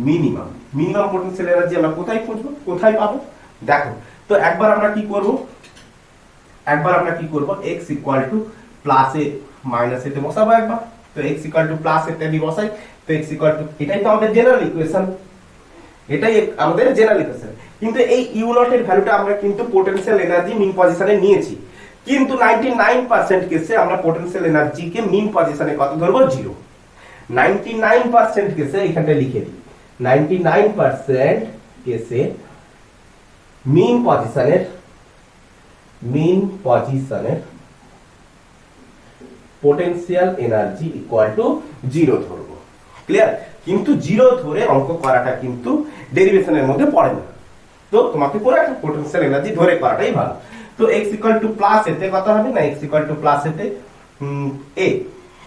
minimum. Minimum potential energy আমরা কোথায় খুঁজবো, কোথায় পাবো দেখো। তো একবার আমরা কি করব একবার আমরা কি করব x equal to plus A minus A তে বসাবো একবার। তো x equal to plus A তে আমি বসাই, তো x ইকুয়াল টু, এটাই তো আমাদের জেনারেল ইকুয়েশন, এটাই আমাদের জেনারেল ইকুয়েশন। কিন্তু এই ইউ নট এর ভ্যালুটা আমরা কিন্তু পোটেনশিয়াল এনার্জি মিন পজিশনে নিয়েছি, কিন্তু 99% কেসে আমরা পোটেনশিয়াল এনার্জি কে মিন পজিশনে কত ধরবো, 0। 99% কেসে এখানটা লিখে দিই, 99% কেসে মিন পজিশনের পোটেনশিয়াল এনার্জি ইকুয়াল টু 0 ধরবো। ক্লিয়ার? কিন্তু 0 ধরে অঙ্ক করাটা কিন্তু ডেরিভেশনের মধ্যে পড়ে না, তো তোমাকে পুরো একটা পোটেনশিয়াল এনার্জি ধরে করাটাই ভালো। তো x ইকুয়াল টু প্লাস এতে কত হবে না, x ইকুয়াল টু প্লাস এতে a,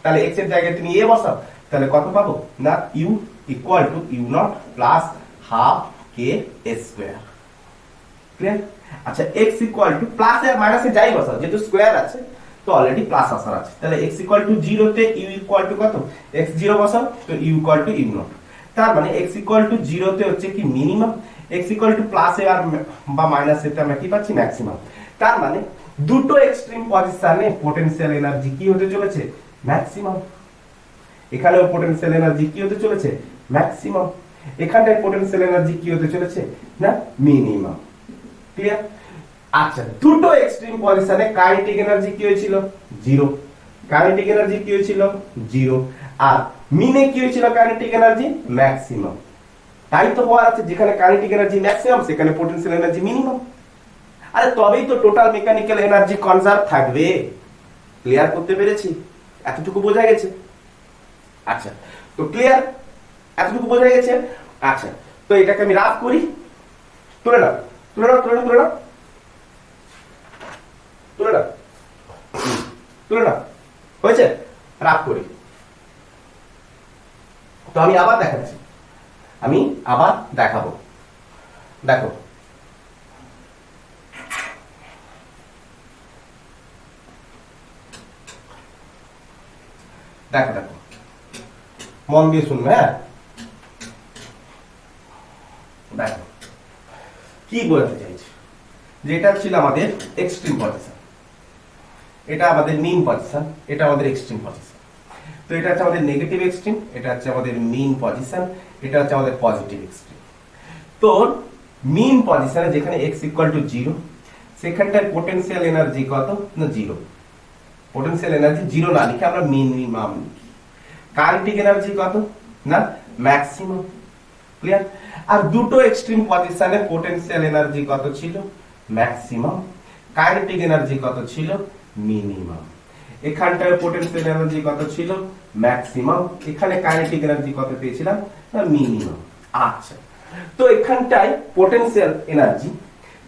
তাহলে x এর জায়গায় তুমি a বসাও, তাহলে কত পাবো না, u equal to u not plus half k square. Clear? আচ্ছা x ইকুয়াল টু প্লাস আর মাইনাসে যাই বসাও, যেহেতু স্কয়ার আছে তো অলরেডি প্লাস আসার আছে, তাহলে x ইকুয়াল টু 0 তে u ইকুয়াল টু কত, x 0 বসাও, তো u equal to u naught. তার মানে x ইকুয়াল টু 0 তে হচ্ছে কি minimum, x equal to plus A আর বা মাইনাস এ তে আমরা কি পাচ্ছি, ম্যাক্সিমাম। তার মানে দুটো এক্সট্রিম পজিশনে পোটেনশিয়াল এনার্জি কি হতে চলেছে, ম্যাক্সিমাম। এখানেও পোটেনশিয়াল এনার্জি কি হতে চলেছে, ম্যাক্সিমাম। এখানটায় পোটেনশিয়াল এনার্জি কি হতে চলেছে না, মিনিমাম। ক্লিয়ার? আচ্ছা, দুটো এক্সট্রিম পজিশনে কাইনেটিক এনার্জি কি হয়েছিল, 0। কাইনেটিক এনার্জি কি হয়েছিল, 0। আর মিনে কি হয়েছিল কাইনেটিক এনার্জি, ম্যাক্সিমাম। তাই তো হওয়ার আছে, যেখানে কাইনেটিক এনার্জি ম্যাক্সিমাম সেখানে পোটেনশিয়াল এনার্জি মিনিমাম। আরে তবেই তো টোটাল মেকানিক্যাল এনার্জি কনজার্ভ থাকবে। ক্লিয়ার করতে পেরেছি? এতটুকু বোঝা গেছে? আচ্ছা, তো ক্লিয়ার? এতটুকু বোঝা গেছে? আচ্ছা, তো এটাকে আমি রাফ করি, তুলে নাও, তুলে নাও, তুলে নাও, তুলে নাও, তুলে নাও, তুলে নাও, হয়েছে? রাফ করি। তো আমি আবার দেখাচ্ছি, আমি আবার দেখাবো। দেখো, দেখো দেখো, মন দিয়ে শুনবে, হ্যাঁ? দেখো কি বলতে চাইছি, যেটা ছিল আমাদের এক্সট্রিম পজিশন, এটা আমাদের মিন পজিশন, এটা আমাদের এক্সট্রিম পজিশন। তো এটা হচ্ছে আমাদের নেগেটিভ এক্সট্রিম, এটা হচ্ছে আমাদের মিন পজিশন, এটা হচ্ছে আমাদের পজিটিভ এক্সট্রিম। তো মিন পজিশনে যেখানে x ইকুয়াল টু 0, সেখানটায় পোটেনশিয়াল এনার্জি কত না, 0। পোটেনশিয়াল এনার্জি 0 না লিখে আমরা মিনিমাম লিখি। কাইনেটিক এনার্জি কত না, ম্যাক্সিমাম। ক্লিয়ার? আর দুটো এক্সট্রিম পজিশনে পোটেনশিয়াল এনার্জি কত ছিল, ম্যাক্সিমাম। কাইনেটিক এনার্জি কত ছিল, মিনিমাম। এখানটায় পোটেনশিয়াল এনার্জি কত ছিল, ম্যাক্সিমাম। এখানে কাইনেটিক এনার্জি কত পেয়েছিলাম, না মিনিমাম। আচ্ছা, তো এখানটায় পোটেনশিয়াল এনার্জি,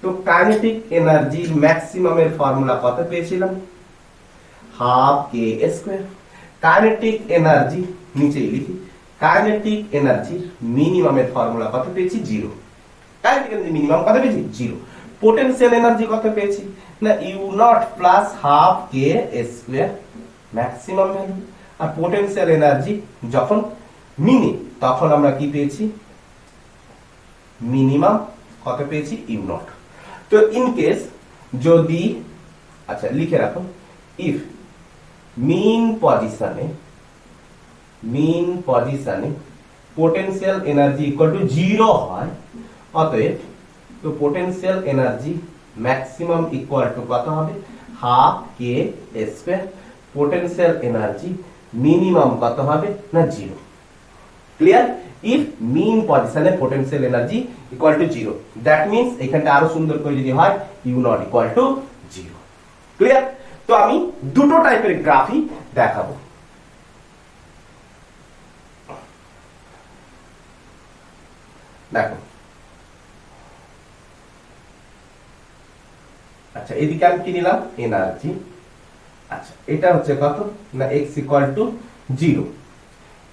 তো কাইনেটিক এনার্জি ম্যাক্সিমামের ফর্মুলা কত পেয়েছিলাম, হাফ কে স্কয়ার। কাইনেটিক এনার্জি নিচেই লিখি, কাইনেটিক এনার্জির মিনিমামের ফর্মুলা কত পেয়েছি, 0। কাইনেটিক এনার্জি মিনিমাম কত পেয়েছি, 0। পোটেনশিয়াল এনার্জি কত পেয়েছি না, you not plus half K square, maximum value. আর পোটেনশিয়াল এনার্জি যখন মিনি, তখন আমরা কি পেয়েছি, মিনিমাম কত পেয়েছি, ইউ নট। তো ইন কেস যদি, আচ্ছা লিখে রাখো, ইফ মিন পজিশনে পোটেনশিয়াল এনার্জি ইকুয়াল টু 0 হয়, অতএব তো potential energy maximum equal to কত হবে, হাফ কে স্কয়ার। পোটেনশিয়াল এনার্জি মিনিমাম কত হবে না, 0। ক্লিয়ার? ইফ মিন পজিশনে potential energy equal to 0, that means এখানটা আরো সুন্দর করে যদি হয়, u not equal to 0। Clear? তো আমি দুটো টাইপের গ্রাফই দেখাবো। দেখো, আচ্ছা এদিকে আমি কি নিলাম, এনার্জি। আচ্ছা, এটা হচ্ছে কত না, x ইকুয়াল টু 0।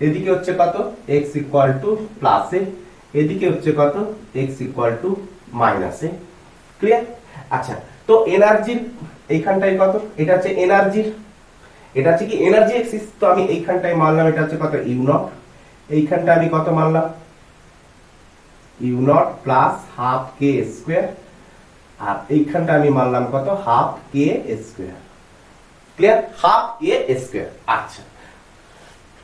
এদিকে হচ্ছে কত, x ইকুয়াল টু প্লাস এ, এদিকে হচ্ছে কত, x equal to minus A. Clear? আচ্ছা, তো এনার্জির এইখানটায় কত, এটা হচ্ছে এনার্জির, এটা হচ্ছে কি এনার্জি এক্সিস। তো আমি এইখানটায় মানলাম এটা হচ্ছে কত, ইউ নট। এইখানটা আমি কত মানলাম, U not plus half K square. আর এইখানটা আমি মানলাম কত, হাফ কে স্কয়ার। ক্লিয়ার, হাফ কে স্কয়ার। আচ্ছা,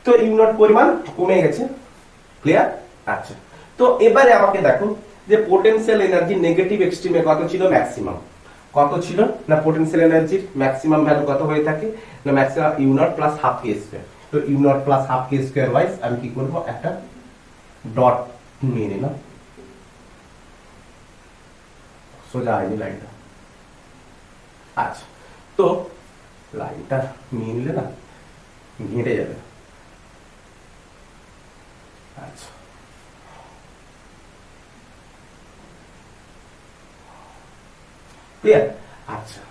তো ইউনিট পরিমাণ কমে গেছে। ক্লিয়ার। আচ্ছা, তো এবারে আমাকে দেখো যে পোটেনশিয়াল এনার্জি নেগেটিভ এক্সট্রিমে কত ছিল, ম্যাক্সিমাম কত ছিল না, পোটেনশিয়াল এনার্জির ম্যাক্সিমাম ভ্যালু কত হয়ে থাকে না, maximum U not plus half K square. তো U not plus half K square wise আমি কি করব, একটা ডট নিয়ে নিলাম, সোজা হয়নি লাইনটা। আচ্ছা, তো লাইনটা নিয়ে নিলে না ঘেঁটে যাবে। আচ্ছা, ক্লিয়ার। আচ্ছা,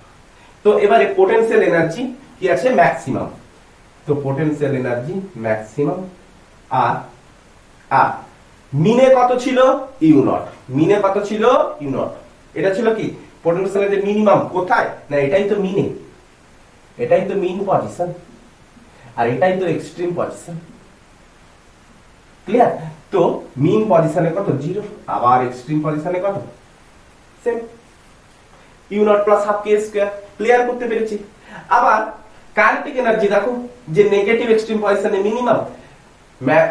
তো এবারে পোটেনশিয়াল এনার্জি কি আছে, ম্যাক্সিমাম। তো পোটেনশিয়াল এনার্জি ম্যাক্সিমাম আর আর মিনে কত ছিল, ইউ নট। মিনে কত ছিল, ইউ নট। এটা ছিল কি পোটেনশিয়াল এনার্জি মিনিমাম, কোথায় না, এটাই তো মিনে, এটাই তো মিন পজিশন, আর এটাই তো এক্সট্রিম পজিশন। ক্লিয়ার। তো মিন পজিশনে কত, 0, আবার এক্সট্রিম পজিশনে কত, same, u not plus half K square. Clear করতে পেরেছি। আবার কাইনেটিক এনার্জি দেখো যে নেগেটিভ এক্সট্রিম পজিশনে মিনিমাম,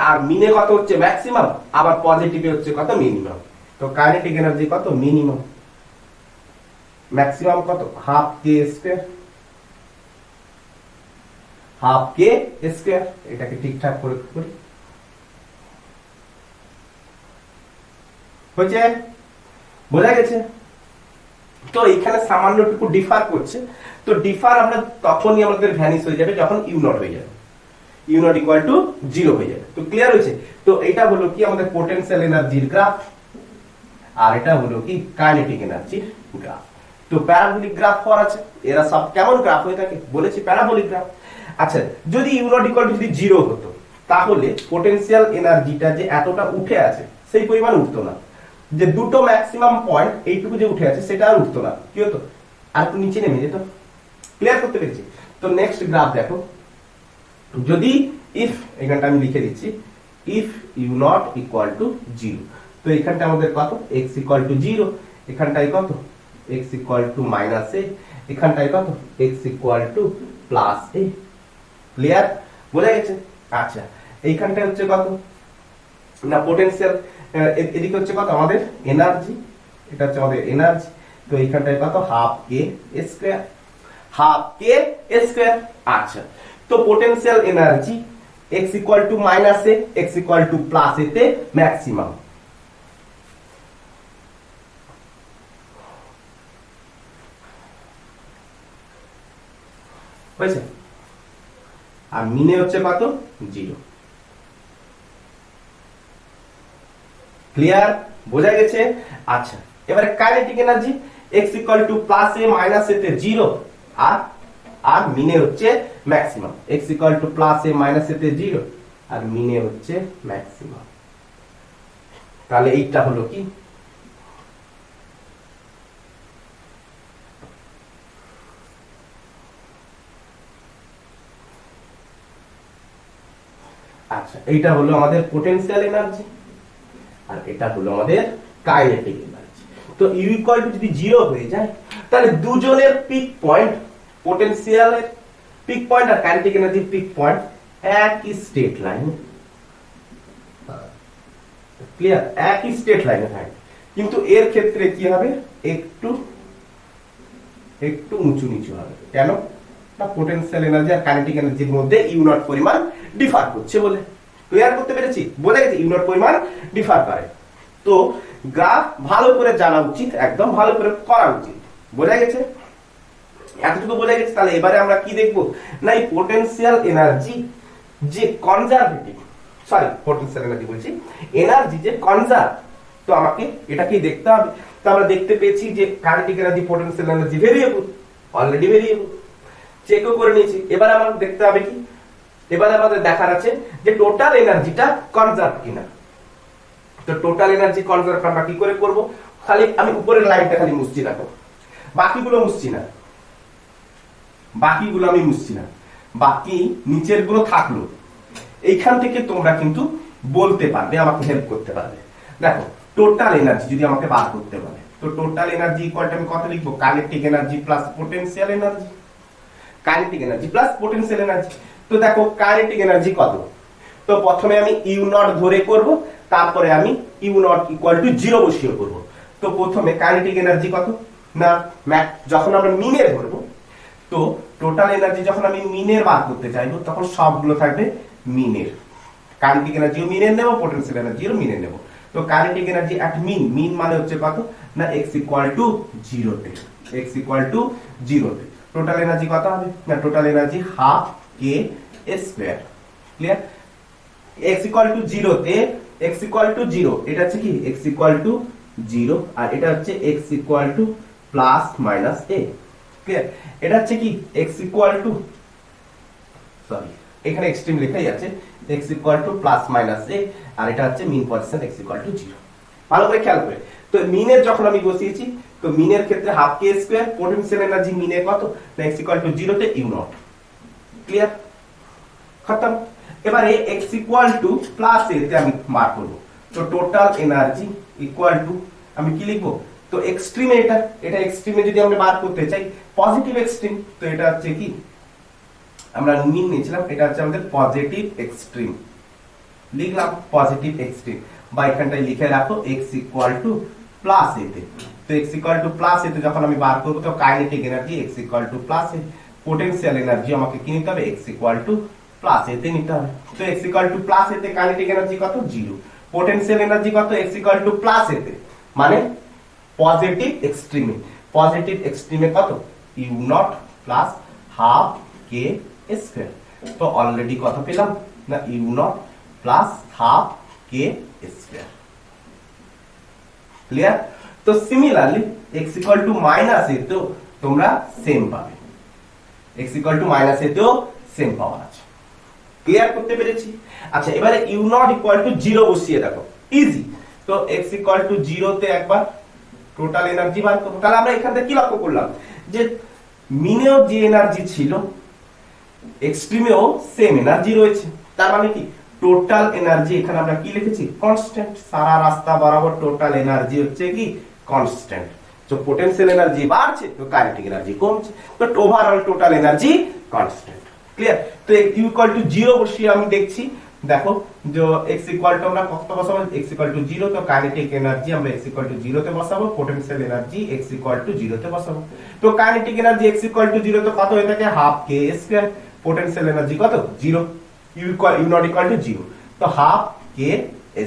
আর মিনে কত হচ্ছে ম্যাক্সিমাম, আবার পজিটিভে হচ্ছে কত, মিনিমাম। তো কাইনেটিক এনার্জি কত, মিনিমাম, ম্যাক্সিমাম কত, হাফ কে স্কয়ার, হাফ কে স্কয়ার। এটাকে ঠিকঠাক করে করি, হয়েছে, বোঝা গেছে। তো এখানে সামান্যটুকু ডিফার করছে। তো ডিফার আমরা তখনই আমাদের ভ্যানিশ হয়ে যাবে যখন ইউ নট হয়ে যাবে, ইউ নট ইকুয়াল টু 0 হয়ে যাবে। তো ক্লিয়ার হয়েছে। তো এটা হলো কি আমাদের পোটেনশিয়াল এনার্জির গ্রাফ, আর এটা হলো কি কাইনেটিক এনার্জির গ্রাফ। তো প্যারাবোলিক গ্রাফ হওয়ার আছে। এরা সব কেমন গ্রাফ হয়ে থাকে বলেছি, প্যারাবোলিক গ্রাফ। আচ্ছা, যদি ইউ নট ইকুয়াল টু যদি 0 হতো, তাহলে পোটেনশিয়াল এনার্জিটা যে এতটা উঠে আছে সেই পরিমাণ উঠতো না। যে দুটো ম্যাক্সিমাম পয়েন্ট এইটুকু যে উঠে আছে সেটা আর উঠতো না, কি হতো, আর একটু নিচে নেমে যেত। ক্লিয়ার করতে পেরেছি। তো নেক্সট গ্রাফ দেখো, যদি ইফ, এখানটা আমি লিখে দিচ্ছি, if u not equal to 0, তো এখানটা আমাদের কত, x ইকুয়াল টু 0, এখানটায় কত, x ইকুয়াল টু -a, এখানটায় কত, x equal two +a। Clear, বোঝা গেছে। আচ্ছা, এইখানটায় হচ্ছে কত না পোটেনশিয়াল, এদিকে হচ্ছে কত আমাদের এনার্জি, এটা হচ্ছে আমাদের এনার্জি। তো এইখানটায় কত, হাফ কে স্কয়ার, হাফ কে স্কয়ার। আচ্ছা, তো potential energy x equal two -a, x equal two +a তে ম্যাক্সিমাম। হয়েছে। আর মিনে হচ্ছে কত, 0। ক্লিয়ার, বোঝা গেছে। আচ্ছা, এবারে kinetic energy x equal two +a -a তে 0, আর মিনে হচ্ছে maximum, x equal two +a -a তে 0, আর মিনে হচ্ছে ম্যাক্সিমাম। তাহলে এইটা হলো কি, আচ্ছা, এইটা হলো আমাদের পোটেনশিয়াল এনার্জি, আর এটা হলো আমাদের কাইনেটিক এনার্জি। তো ইউ ইকুয়াল টু যদি 0 হয়ে যায়, তাহলে দুজনের পিক পয়েন্ট, পোটেনশিয়ালের পিক পয়েন্ট আর কাইনেটিক এনার্জির পিক পয়েন্ট একই স্ট্রেট লাইন। ক্লিয়ার, একই স্ট্রেট লাইনে থাকে, কিন্তু এর ক্ষেত্রে কি হবে, একটু একটু উঁচু নিচু হবে। কেন না, পোটেনশিয়াল এনার্জি আর কাইনেটিক এনার্জির মধ্যে ইউ নট পরিমাণ ডিফার করছে বলে। ক্লিয়ার করতে পেরেছি, বোঝা গেছে, ইউ নট পরিমাণ ডিফার করে। তো গ্রাফ ভালো করে জানা উচিত, একদম ভালো করে করা উচিত। বোঝা গেছে, এতটুকু বোঝা গেছে। তাহলে এবারে আমরা কি দেখব না, এই পোটেনশিয়াল এনার্জি যে কনজারভেটিভ, সরি পোটেনশিয়াল এনার্জি বলছি, এনার্জি যে কনজার্ভ, তো আমাকে এটাকে দেখতে হবে। তো আমরা দেখতে পেয়েছি যে kinetic energy, potential energy variable, already variable, চেকও করে নিয়েছি। এবার আমাদের দেখতে হবে কি, এবারে আমাদের দেখার আছে যে টোটাল এনার্জিটা কনজার্ভ কিনা। তো টোটাল এনার্জি কনজার্ভ আমরা কি করে করব, খালি আমি উপরের লাইনটা খালি মুছছি, দেখো বাকিগুলো মুছছি না, বাকিগুলো আমি মুছছি না, বাকি নিচের গুলো থাকলো। এইখান থেকে তোমরা কিন্তু বলতে পারবে, আমাকে হেল্প করতে পারবে। দেখো টোটাল এনার্জি যদি আমাকে বার করতে বলে, তো টোটাল এনার্জি ইকুয়াল টু আমি কত লিখবো, kinetic energy plus potential energy, kinetic energy plus potential energy. তো দেখো কাইনেটিক এনার্জি কত, তো প্রথমে আমি ইউ নট ধরে করব, তারপরে আমি ইউ নট ইকুয়াল টু 0 বসিয়ে করব। তো প্রথমে কাইনেটিক এনার্জি কত না, যখন আমরা মিনের ধরবো, তো টোটাল এনার্জি যখন আমি মিনের বার করতে চাইবো তখন সবগুলো থাকবে মিনের, কাইনেটিক এনার্জিও মিনের নেব, পোটেনশিয়াল এনার্জিও মিনের নেব। তো কাইনেটিক এনার্জি এট মিন, মিন মানে হচ্ছে কত না x ইকুয়াল টু 0 তে, x ইকুয়াল টু 0 তে টোটাল এনার্জি কত হবে না, total energy half K square. Clear, x equal to 0 তে, x ইকুয়াল টু 0 এটা হচ্ছে কি x ইকুয়াল টু 0 আর এটা হচ্ছে x equal to plus minus a। Clear, এটা হচ্ছে কি x ইকুয়াল টু, সরি এখানে এক্সট্রিম লেখাই আছে, x equal to plus minus a আর এটা হচ্ছে মিন পজিশন x ইকুয়াল টু 0। ভালো করে খেয়াল করে, তো মিনের যখন আমি বসিয়েছি, তো মিনের ক্ষেত্রে হাফ কে স্কয়ার, পোটেনশিয়াল এনার্জি মিনে কত না x ইকুয়াল টু 0 তে ইউ নট। ক্লিয়ার, খতম। এবারে x equal to plus a তে আমি বার করব, তো টোটাল এনার্জি ইকুয়াল টু আমি কি লিখবো, তো এক্সট্রিমে এটা এক্সট্রিমে যদি আমরা বার করতে চাই পজিটিভ এক্সট্রিম, তো এটা হচ্ছে কি আমরা মিন নিয়েছিলাম, এটা হচ্ছে আমাদের পজিটিভ এক্সট্রিম, লিখলাম পজিটিভ এক্সট্রিম, বা এখানটায় লিখে রাখো x equal to plus a তে। তো x equal to plus a তে যখন আমি বার করব, তো kinetic energy x equal to plus a, potential energy আমাকে কি নিতে হবে, x equal to plus a তে নিতে হবে। তো x equal to plus a তে কাইনেটিক এনার্জি কত 0, পোটেনশিয়াল এনার্জি কত x equal to plus a তে, মানে পজিটিভ এক্সট্রিমে, পজিটিভ এক্সট্রিমে কত U not plus half K square. তো অলরেডি কত পেলাম না you not plus half K square. Clear, তো similarly x equal to minus a তো তোমরা সেম পাবে, x equal to minus a তেও সেম পাওয়া আছে। ক্লিয়ার করতে পেরেছি? আচ্ছা এবারে ইউ নট ইকুয়াল টু 0 বসিয়ে দেখো, ইজি। তো x ইকুয়াল টু 0 তে একবার টোটাল এনার্জি বার করব। তাহলে আমরা এখান থেকে কি লক্ষ্য করলাম যে মিনেও যে এনার্জি ছিল এক্সট্রিমেও সেম এনার্জি রয়েছে, তার মানে কি টোটাল এনার্জি এখানে আমরা কি লিখেছি কনস্ট্যান্ট, সারা রাস্তা বরাবর টোটাল এনার্জি হচ্ছে কি কনস্ট্যান্ট। তো পোটেনশিয়াল এনার্জি বাড়ছে তো কাইনেটিক এনার্জি কমছে, তো overall total energy constant. Clear, তো ইউ ইকুয়াল টু 0 বসিয়ে আমি দেখছি, দেখো যে x ইকুয়াল টু আমরা কত বসাবো, x ইকুয়াল টু 0, তো কাইনেটিক এনার্জি আমরা x ইকুয়াল টু 0 তে বসাবো, potential energy x equal to 0 তে বসাবো। তো kinetic energy x equal to 0 তে কত হয়ে থাকে হাফ কে স্কয়ার, পোটেনশিয়াল এনার্জি কত 0, ইউ নট ইকুয়াল টু 0, তো হাফ কে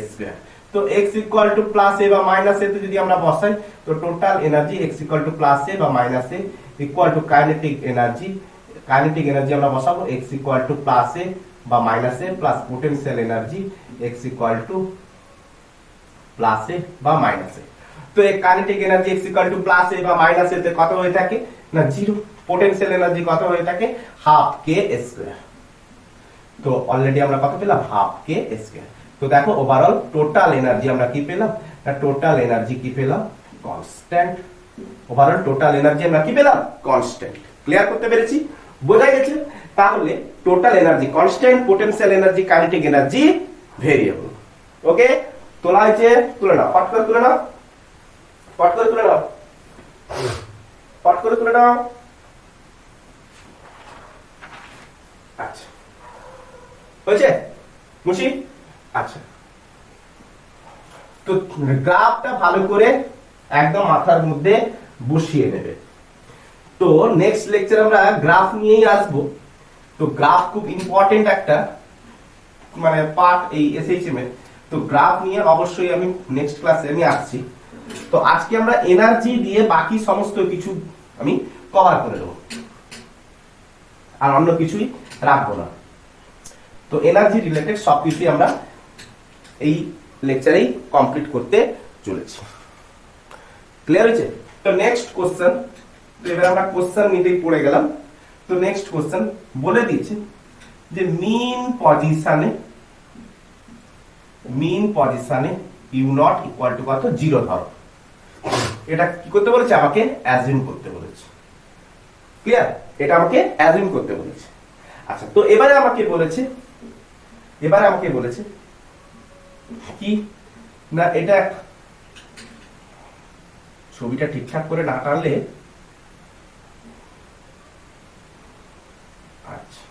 স্কয়ার। তো x equal to plus a বা মাইনাস a তে যদি আমরা বসাই, তো total energy x equal to plus a বা minus a equal to kinetic energy, kinetic energy আমরা বসাবো x equal to plus a বা minus a plus potential energy x equal to plus a বা মাইনাস a। তো এই kinetic energy x equal to plus a বা মাইনাস a তে কত হয়ে থাকে না 0, পোটেনশিয়াল এনার্জি কত হয়ে থাকে হাফ কে স্কয়ার। তো অলরেডি আমরা কত পেলাম হাফ কে স্কয়ার। তো দেখো ওভারঅল টোটাল এনার্জি আমরা কি পেলাম না, টোটাল এনার্জি কি পেলাম কনস্ট্যান্ট, ওভারঅল টোটাল এনার্জি আমরা কি পেলাম কনস্ট্যান্ট। ক্লিয়ার করতে পেরেছি, বোঝা গেছে? তাহলে total energy constant, potential energy, kinetic energy variable. Okay, তোলা হয়েছে, তুলে নাও, পট করে তুলে নাও, পট করে তুলে নাও, পট করে তুলে নাও। আচ্ছা হয়েছে মুশি? আচ্ছা, তো গ্রাফটা ভালো করে একদম মাথার মধ্যে বসিয়ে নেবে। তো নেক্সট লেকচার আমরা গ্রাফ নিয়েই আসবো। তো গ্রাফ খুব ইম্পর্টেন্ট একটা মানে পার্ট এই এসএইচএম এর, তো গ্রাফ নিয়ে অবশ্যই আমি নেক্সট ক্লাসে আমি আসছি। তো আজকে আমরা এনার্জি দিয়ে বাকি সমস্ত কিছু আমি কভার করে দেবো, আর অন্য কিছুই রাখবো না। তো এনার্জি রিলেটেড সবকিছুই আমরা এই লেকচারেই কমপ্লিট করতে চলেছি। ক্লিয়ার হয়েছে? তো নেক্সট কোশ্চেন, তো এবার আমরা কোশ্চেন নিতেই পড়ে গেলাম। তো নেক্সট কোশ্চেন বলে দিয়েছে যে মিন পজিশনে ইউ নট ইকুয়াল টু কত 0 ধরো। এটা কি করতে বলেছে, আমাকে অ্যাজিউম করতে বলেছে। ক্লিয়ার, এটা আমাকে অ্যাজিউম করতে বলেছে। আচ্ছা, তো এবারে আমাকে বলেছে কি না, এটা ছবিটা ঠিকঠাক করে না টানলে আচ্ছা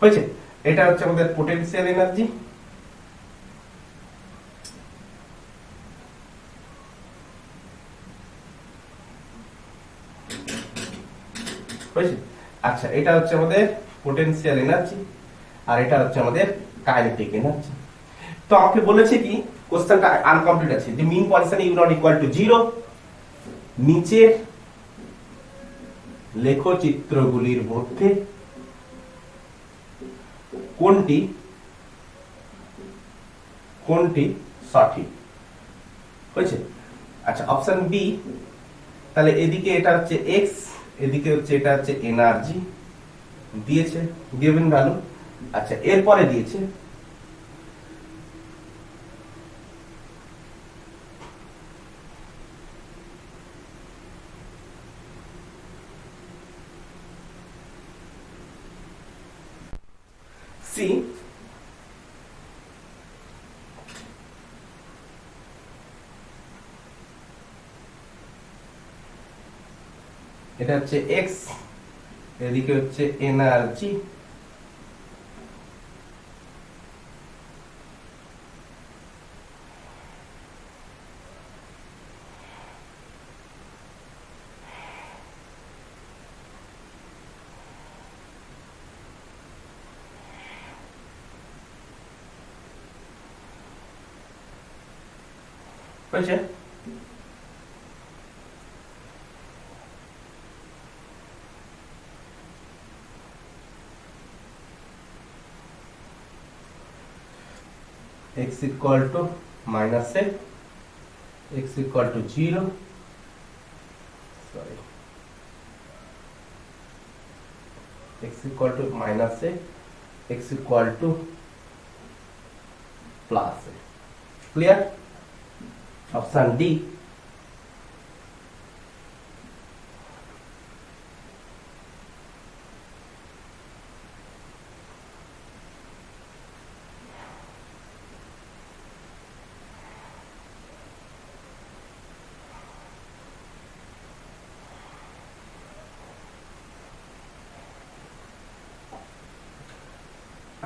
হয়েছে। এটা হচ্ছে আমাদের পোটেনশিয়াল এনার্জি। হয়েছে। আচ্ছা এটা হচ্ছে আমাদের পোটেনশিয়াল এনার্জি আর এটা হচ্ছে আমাদের কাইনেটিক এনার্জি। তো আমাকে বলেছে কি কোশ্চেনটা আনকমপ্লিট আছে যে mean position U not equal to 0 নিচের লেখচিত্রগুলির মধ্যে কোনটি কোনটি সঠিক হয়েছে। আচ্ছা অপশন বি, তাহলে এদিকে এটা হচ্ছে এক্স, এদিকে হচ্ছে এটা হচ্ছে এনার্জি দিয়েছে গিভেন ভ্যালু। আচ্ছা এরপরে দিয়েছে সি, এটা হচ্ছে এক্স, এদিকে হচ্ছে এনার্জি, হয়েছে। x equal to minus a, x equal to 0, sorry, x equal to minus a, x equal to plus a. Clear? Option D.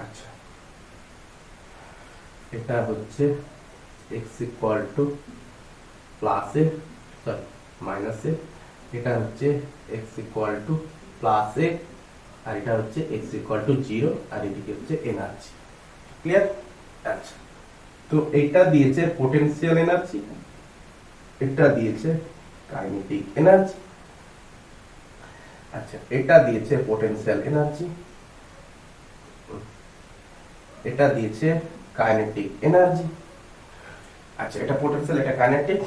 আচ্ছা এটা হচ্ছে x equal to plus a, sorry minus a, এটা হচ্ছে x equal to plus a আর এটা হচ্ছে x equal to 0 আর এদিকে হচ্ছে এনার্জি। ক্লিয়ার? আচ্ছা তো এটা দিয়েছে পোটেনশিয়াল এনার্জি, এটা দিয়েছে কাইনেটিক এনার্জি। আচ্ছা এটা দিয়েছে পোটেনশিয়াল এনার্জি, এটা দিয়েছে কাইনেটিক এনার্জি। আচ্ছা এটা পোটেনশিয়াল এটা কাইনেটিক।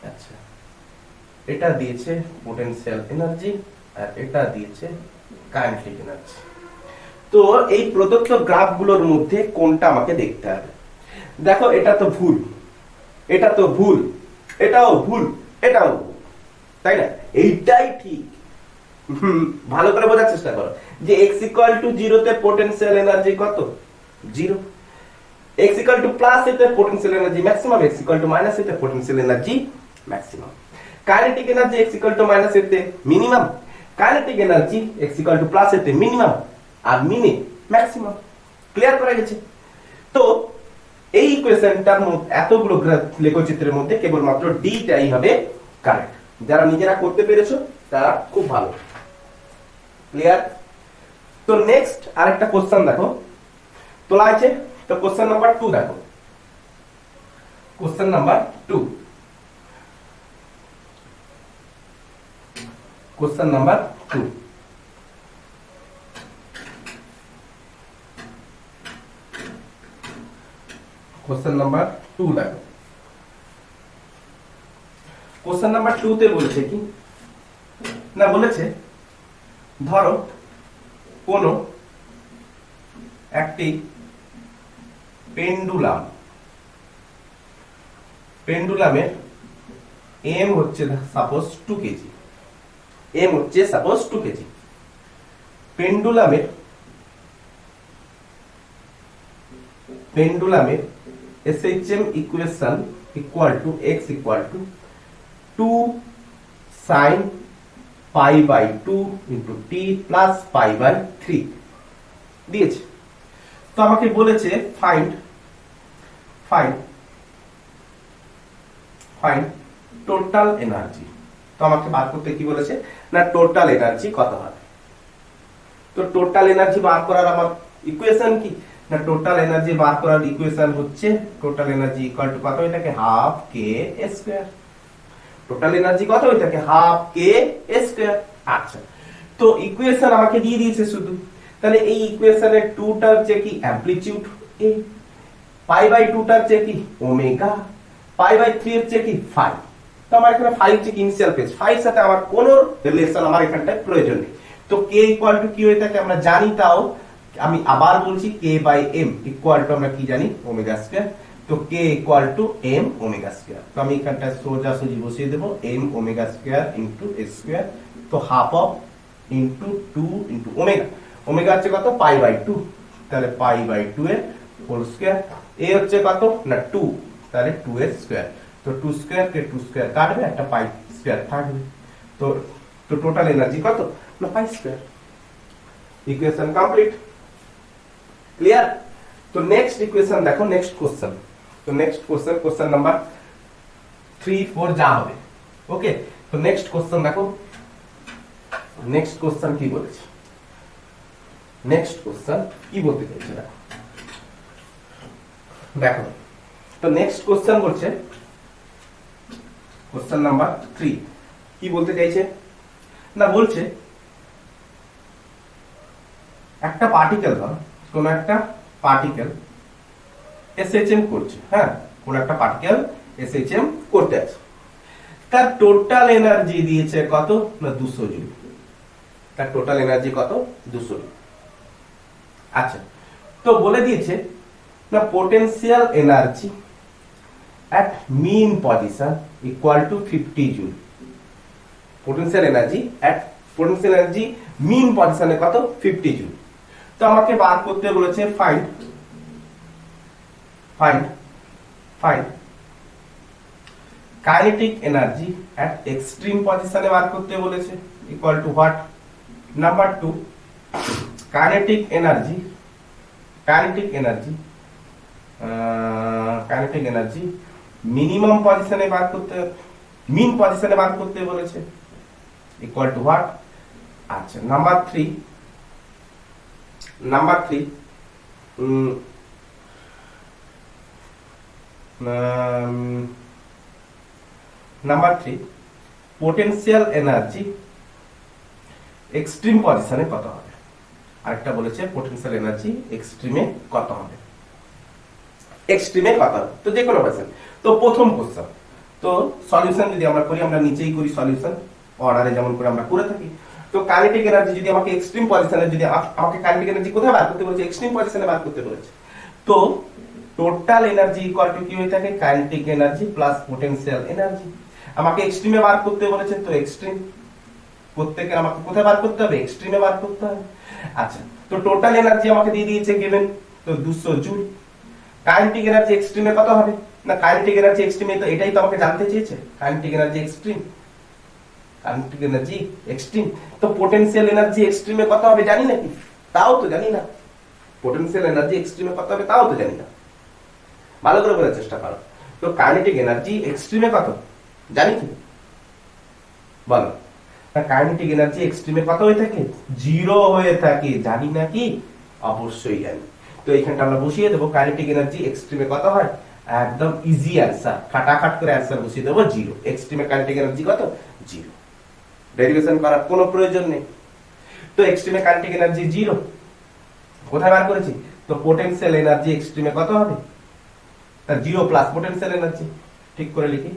আচ্ছা এটা দিয়েছে পোটেনশিয়াল এনার্জি আর এটা দিয়েছে কাইনেটিক এনার্জি। তো এই প্রদত্ত গ্রাফগুলোর মধ্যে কোনটা আমাকে দেখতে হবে। দেখো এটা তো ভুল, এটা তো ভুল, এটাও ভুল, এটাও ভুল, তাই না? এইটাই ঠিক। ভালো করে বোঝার চেষ্টা করো যে x equal to 0 তে পোটেনশিয়াল এনার্জি কত? 0। x equal to plus এতে potential energy maximum, x equal to minus এতে potential energy maximum. Kinetic energy x equal to minus এতে minimum, kinetic energy x equal to plus এতে মিনিমাম আর মিনি ম্যাক্সিমাম। ক্লিয়ার করা গেছে? তো এই ইকুয়েশনটার মধ্যে এতগুলো লেখচিত্রের মধ্যে কেবলমাত্র ডি টাই হবে কারেক্ট। যারা নিজেরা করতে পেরেছো তারা খুব ভালো। ক্লিয়ার? তো নেক্সট আরেকটা কোশ্চেন দেখো তোলা আছে। তো কোশ্চেন নাম্বার 2 দেখো, question number 2, question number 2, question number 2 দেখো। কোশ্চেন নাম্বার 2 তে বলেছে কি না, বলেছে ধরো কোন একটি পেন্ডুলাম, পেন্ডুলামের এম হচ্ছে সাপোজ 2 কেজি, এম হচ্ছে সাপোজ 2 কেজি। পেন্ডুলামের SHM equation equal to x equal to 2 sin pi by 2 into t plus pi by 3 দিয়েছে। তো আমাকে বলেছে ফাইন্ড টোটাল এনার্জি। তো আমাকে বার করতে কি বলেছে না টোটাল এনার্জি কত হবে। তো টোটাল এনার্জি বার করার আমার ইকুয়েশন কি না টোটাল এনার্জি বার করার ইকুয়েশন হচ্ছে টোটাল এনার্জি ইকুয়াল টু কত হয়ে থাকে হাফ কে স্কয়ার। টোটাল এনার্জি কত হয়ে থাকে হাফ কে স্কয়ার। আচ্ছা তো ইকুয়েশন আমাকে দিয়ে দিয়েছে শুধু, তাহলে এই ইকুয়েশনের 2টা হচ্ছে কি অ্যামপ্লিটিউড এ, পাই বাই 2টা হচ্ছে কি ওমেগা, পাই বাই 3 হচ্ছে কি ফাই। তো আমার এখানে ফাই হচ্ছে কি ইনিশিয়াল ফেজ, ফাইয়ের সাথে আমার কোনো রিলেশন আমার এখানটায় প্রয়োজন নেই। তো কে ইকুয়াল টু কি হয়ে থাকে আমরা জানি, তাও আমি আবার বলছি K by M equal to আমরা কি জানি ওমেগা স্কয়ার। তো K equal to M omega square. তো আমি এখানটায় সোজাসুজি বসিয়ে দেব M omega square into S square. তো half of into 2 into omega, omega হচ্ছে কত পাই বাই 2, তাহলে পাই বাই 2 এর হোল স্কয়ার। এ হচ্ছে কত না 2, তাহলে 2 এর স্কয়ার। তো 2 স্কয়ার কে 2 স্কয়ার কাটবে, একটা পাই স্কয়ার থাকবে। তো টোটাল এনার্জি কত না pi square. Equation complete, clear. তো নেক্সট ইকুয়েশন দেখো, নেক্সট কোশ্চেন। তো নেক্সট কোশ্চেন নাম্বার 3 4 যা হবে। ওকে, তো নেক্সট কোশ্চেন দেখো, নেক্সট কোশ্চেন কি বলেছে, নেক্সট কোশ্চেন কি বলতে চাইছে দেখো। দেখো তো নেক্সট কোশ্চেন বলছে, কোশ্চেন নাম্বার 3 কি বলতে চাইছে না বলছে একটা পার্টিকেল, ধর কোন একটা পার্টিকেল SHM করছে, হ্যাঁ কোন একটা পার্টিকেল SHM করতে আছে, তার টোটাল এনার্জি দিয়েছে কত না 200 জুল। তার টোটাল এনার্জি কত 200 জুল। আচ্ছা তো বলে দিয়েছে না potential energy at mean position equal to 50 joule। Potential energy mean পজিশনে কত 50 জুল। তো আমাকে বার করতে বলেছে find kinetic energy at extreme পজিশনে বার করতে বলেছে equal to what. Number 2 kinetic energy minimum পজিশনে বার করতে, মিন পজিশনে বার করতে বলেছে ইকুয়াল টু হোয়াট। আচ্ছা নাম্বার 3 পোটেনশিয়াল এনার্জি এক্সট্রিম পজিশনে কত হবে। আরেকটা বলেছে পোটেনশিয়াল এনার্জি এক্সট্রিমে কত হবে, এক্সট্রিমে কত হবে। তো যে কোনো পজিশন। তো প্রথম কোশ্চেন, তো সলিউশন যদি আমরা করি, আমরা নিচেই করি সলিউশন অর্ডারে যেমন করে আমরা করে থাকি। তো কাইনেটিক এনার্জি যদি আমাকে এক্সট্রিম পজিশনে, যদি আমাকে কাইনেটিক এনার্জি কোথায় বার করতে বলেছে এক্সট্রিম পজিশনে বার করতে বলেছে। তো টোটাল এনার্জি ইকুয়াল টু কি হয়ে থাকে kinetic energy plus potential energy. আমাকে এক্সট্রিমে বার করতে বলেছে, তো এক্সট্রিম প্রত্যেকের আমাকে কোথায় বার করতে হবে এক্সট্রিমে বার করতে হবে। আচ্ছা তো টোটাল এনার্জি আমাকে দিয়ে দিয়েছে গিভেন, তো 200 জুল। কাইনেটিক এনার্জি এক্সট্রিমে কত হবে না কাইনেটিক এনার্জি এক্সট্রিমে, তো এটাই তো আমাকে জানতে চেয়েছে কাইনেটিক এনার্জি এক্সট্রিম। তো পোটেনশিয়াল এনার্জি এক্সট্রিমে কত হবে জানি নাকি, তাও তো জানি না। পোটেনশিয়াল এনার্জি এক্সট্রিমে কত হবে তাও তো জানি না, ভালো করে বোঝার চেষ্টা করো। তো কাইনেটিক এনার্জি এক্সট্রিমে কত জানি কি বলো। কাইনেটিক এনার্জি এক্সট্রিমে কত হয়ে থাকে 0 হয়ে থাকে, জানি নাকি অবশ্যই জানি। তো এইখানটা আমরা বসিয়ে দেবো কাইনেটিক এনার্জি এক্সট্রিমে কত হয়, একদম ইজি অ্যান্সার, ফাটাফাট করে অ্যান্সার বসিয়ে দেবো 0। এক্সট্রিমে কাইনেটিক এনার্জি কত 0, ডেরিভেশন করার কোনো প্রয়োজন নেই। তো এক্সট্রিমে কাইনেটিক এনার্জি 0 কোথায় বার করেছি, তো পোটেনশিয়াল এনার্জি এক্সট্রিমে কত হবে তার 0 প্লাস পোটেনশিয়াল এনার্জি, ঠিক করে লিখি।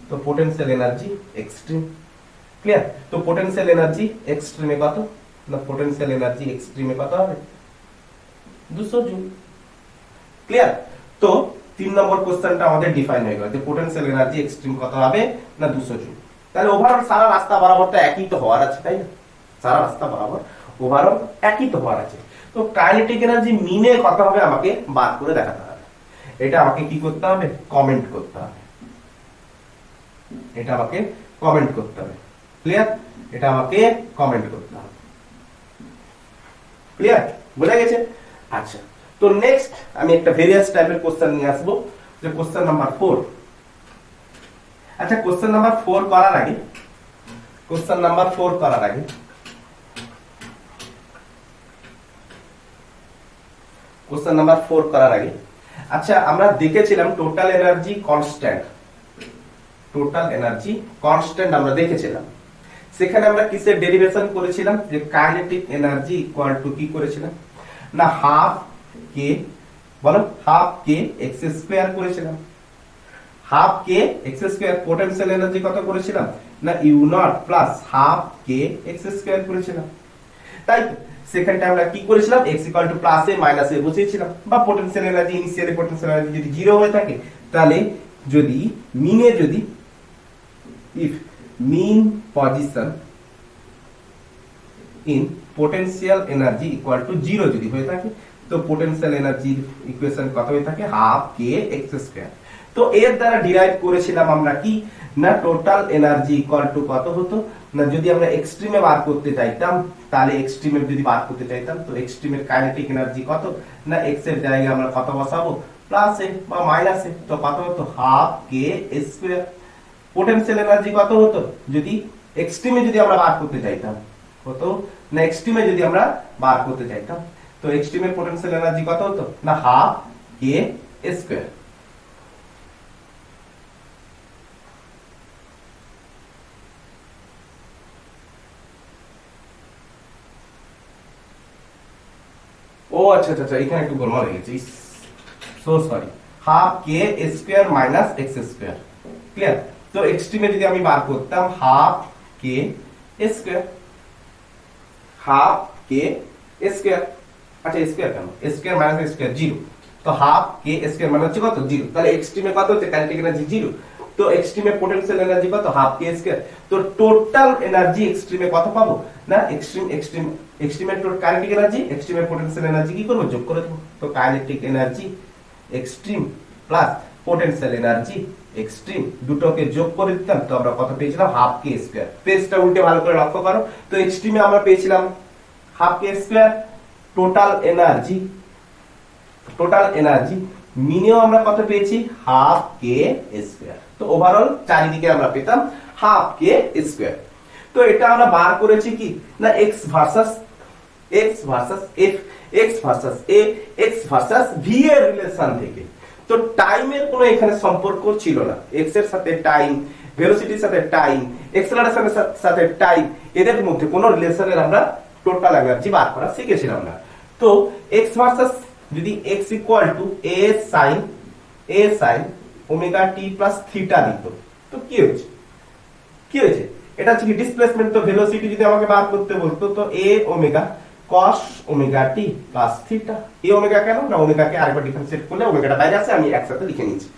তো পোটেনশিয়াল এনার্জি এক্সট্রিম, ক্লিয়ার। তো পোটেনশিয়াল এনার্জি এক্সট্রিমে কত না পোটেনশিয়াল এনার্জি এক্সট্রিমে কত হবে 200 জুল, ক্লিয়ার। তো 3 নম্বর কোশ্চেনটা আমাদের ডিফাইন হয়ে গেল যে পোটেনশিয়াল এনার্জি এক্সট্রিম কত হবে না 200 জুল। তাহলে ওভারঅল সারা রাস্তা বরাবর তো একই তো হওয়ার আছে, তাই না, সারা রাস্তা বরাবর ওভারঅল একই তো হওয়ার আছে। তো কাইনেটিক এনার্জি মিনে কত হবে আমাকে বার করে দেখাতে হবে। এটা আমাকে কি করতে হবে? কমেন্ট করতে হবে। এটা আমাকে কমেন্ট করতে হবে। ক্লিয়ার? এটা আমাকে কমেন্ট করতে হবে। ক্লিয়ার? বুঝা গেছে? আচ্ছা, তো নেক্সট আমি একটা ভেরিয়াস টাইপের কোশ্চেন নিয়ে আসবো, যে কোশ্চেন নাম্বার 4। আচ্ছা, কোশ্চেন নাম্বার 4 করার আগে কোশ্চেন নাম্বার 4 করার আগে কোশ্চেন নাম্বার 4 করার আগে আচ্ছা, আমরা দেখেছিলাম total energy constant. Total energy constant আমরা দেখেছিলাম। সেখানে আমরা কিসের ডেরিভেশন করেছিলাম? যে কাইনেটিক এনার্জি ইকুয়াল টু কি করেছিলাম না, হাফ কে, বলো, হাফ কে এক্স স্কয়ার করেছিলাম। Half k x square. Potential energy কত করেছিলাম না, you not plus half k x square করেছিলাম। তাই সেখানটা আমরা কি করেছিলাম? x equal to plus A minus a বসিয়েছিলাম। বা potential energy, initially potential energy যদি 0 হয়ে থাকে, তাহলে যদি মিনে, যদি if mean position in potential energy equal to 0 যদি হয়ে থাকে, তো পোটেনশিয়াল এনার্জির ইকুয়েশন কত হয়ে থাকে? Half k x square. তো এর দ্বারা ডিরাইভ করেছিলাম আমরা কি না, টোটাল এনার্জি ইকুয়াল টু কত হতো না, যদি আমরা এক্সট্রিমে বার করতে চাইতাম, তাহলে এক্সট্রিমে যদি বার করতে চাইতাম, তো এক্সট্রিমের কাইনেটিক এনার্জি কত না, এক্স এর জায়গায় আমরা কত বসাবো? প্লাস এ বা মাইনাস এ। তো কত হতো? হাফ কে স্কয়ার। পোটেনশিয়াল এনার্জি কত হতো যদি এক্সট্রিমে যদি আমরা বার করতে চাইতাম? কত না, এক্সট্রিমে যদি আমরা বার করতে চাইতাম, তো এক্সট্রিমের পোটেনশিয়াল এনার্জি কত হতো না, হাফ কে স্কয়ার। ও আচ্ছা আচ্ছা, এখানে একটু গোলমাল হয়ে গেছে, সো সরি। হাফ কে square minus x square. Clear? তো এক্সট্রিমে যদি আমি বার করতাম হাফ কে স্কয়ার, হাফ কে স্কয়ার। আচ্ছা, স্কয়ার কেন? Square minus square 0। তো হাফ কে স্কয়ার মানে হচ্ছে কত? 0। তাহলে এক্সট্রিমে কত হচ্ছে? Kinetic energy 0। তো এক্সট্রিমে পোটেনশিয়াল এনার্জি কত? হাফ কে স্কয়ার। তো টোটাল এনার্জি এক্সট্রিমে কত পাবো না, এক্সট্রিমের টোটাল কাইনেটিক এনার্জি, এক্সট্রিমের পোটেনশিয়াল এনার্জি কি করব? যোগ করে দেব। তো kinetic energy extreme plus potential energy extreme, দুটোকে যোগ করে দিতাম, তো আমরা কত পেয়েছিলাম? হাফ কে স্কয়ার। পেজটা উল্টে ভালো করে লক্ষ্য করো। তো এক্সট্রিমে আমরা পেয়েছিলাম হাফ কে স্কয়ার। টোটাল এনার্জি মিনিমাম আমরা কত পেয়েছি? হাফ কে স্কয়ার। তো ওভারঅল চারিদিকে আমরা পেতাম হাফ কে স্কয়ার। তো এটা আমরা বার করেছি কি না, x versus f, x versus a, x versus v এর রিলেশন থেকে। তো টাইমের কোনো এখানে সম্পর্ক ছিল না। এক্স এর সাথে টাইম, ভেলোসিটির সাথে টাইম, এক্সেলারেশনের সাথে টাইম, এদের মধ্যে কোনো রিলেশনের আমরা টোটাল এনার্জি বার করা শিখেছিলাম না। তো এক্স ভার্সাস যদি x equal to A sine omega T plus theta দিত, তো কি হয়েছে? এটা হচ্ছে কি ডিসপ্লেসমেন্ট। তো ভেলোসিটি যদি আমাকে বার করতে বলতো, তো এ omega cos omega t plus theta. এ ওমেগা কেন না, ওমেগাকে আরেকবার ডিফারেন্সিয়েট করলে ওমেগাটা বাইরে আসে, আমি একসাথে লিখে নিয়েছি।